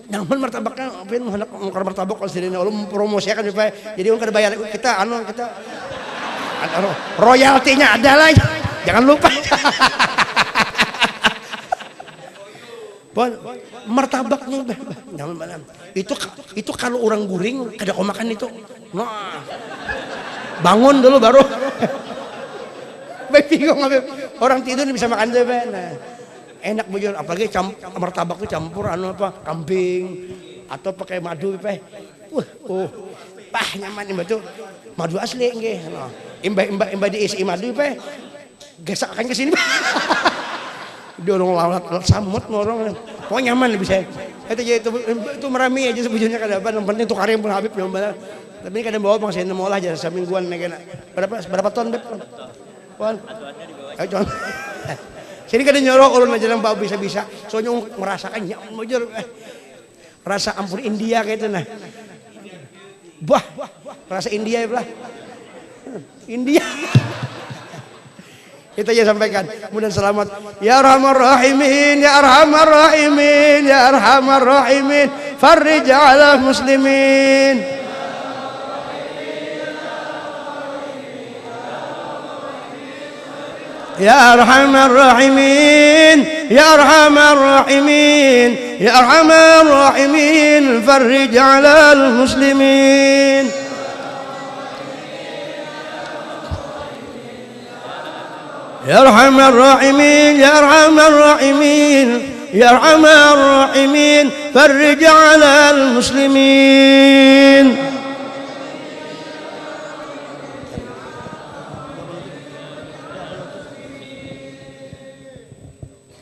nyaman martabaknya pin hendak nukar martabak kalau sini lo mempromosikan supaya jadi orang kada bayar kita kita royaltinya ada lah jangan lupa. Pon martabaknya nyaman banget itu kalau orang guring kada kau makan itu nah bangun dulu baru Bingung Habib. Orang tidur bisa makan deh, nah. Enak bujur, apalagi martabak itu campur kambing atau pakai madu, Pak. Pah nyaman itu madu asli nggih. Imbah diisi madu, Pak. Gesakan ke sini. Dorong lalat samut ngorong. Pokoknya nyaman bisa. Itu merami aja sebujurnya kada apa, yang penting tukar yang pun Habib yang benar. Tapi kadang bawa bang saya nemu lah aja semingguan berapa ton, Beb? Pon. Ayo, sini kada nyorok ulun aja nang bau bisa-bisa. Soalnya merasakan bujur. Rasa ampun India kayak itu nah. Wah, rasa India ya belah. India. Kita aja sampaikan. Kemudian selamat. Ya Arhamar Rahimin, Ya Arhamar Rahimin, Ya Arhamar Rahimin. Farrij 'ala muslimin. Ya Arhamar Rahimin, Ya Arhamar Rahimin, Ya Arhamar Rahimin. Farrij 'ala muslimin. Ya Arhamar Rahimin, Ya Arhamar Rahimin, Ya Arhamar Rahimin. Farrij 'ala muslimin.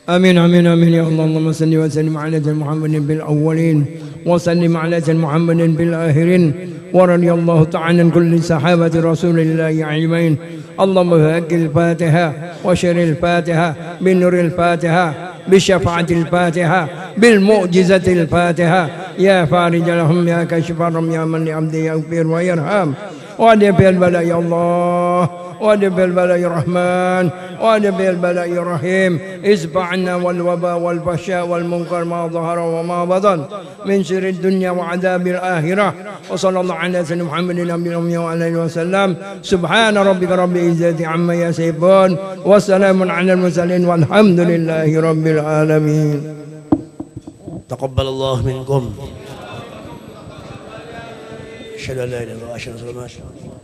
آمين آمين آمين يا الله. اللهم صل وسلم على محمد بالأولين وسلم على محمد بالآخرين ورضي الله تعالى عن كل صحابة رسول الله أجمعين. اللهم بحق الفاتحة وشر الفاتحة بنور الفاتحة بشفاعة الفاتحة بالمعجزة الفاتحة. يا فارج لهم يا كاشف الرم يا من لعبده يغفر ويرحم وادفع البلاء يا الله وادفع البلاء يا رحمن وادفع البلاء يا رحيم. اسبع عنا والوباء والفحشاء والمنكر ما ظهر وما بطن من شر الدنيا وعذاب الآخرة. وصلى الله على سيدنا محمد النبي الأمي وعلى آله وسلم. سبحان ربك رب العزة عما يصفون وسلام على المرسلين والحمد لله رب العالمين. تقبل الله منكم. أشهد أن لا إله إلا الله وأشهد أن محمدا رسول الله.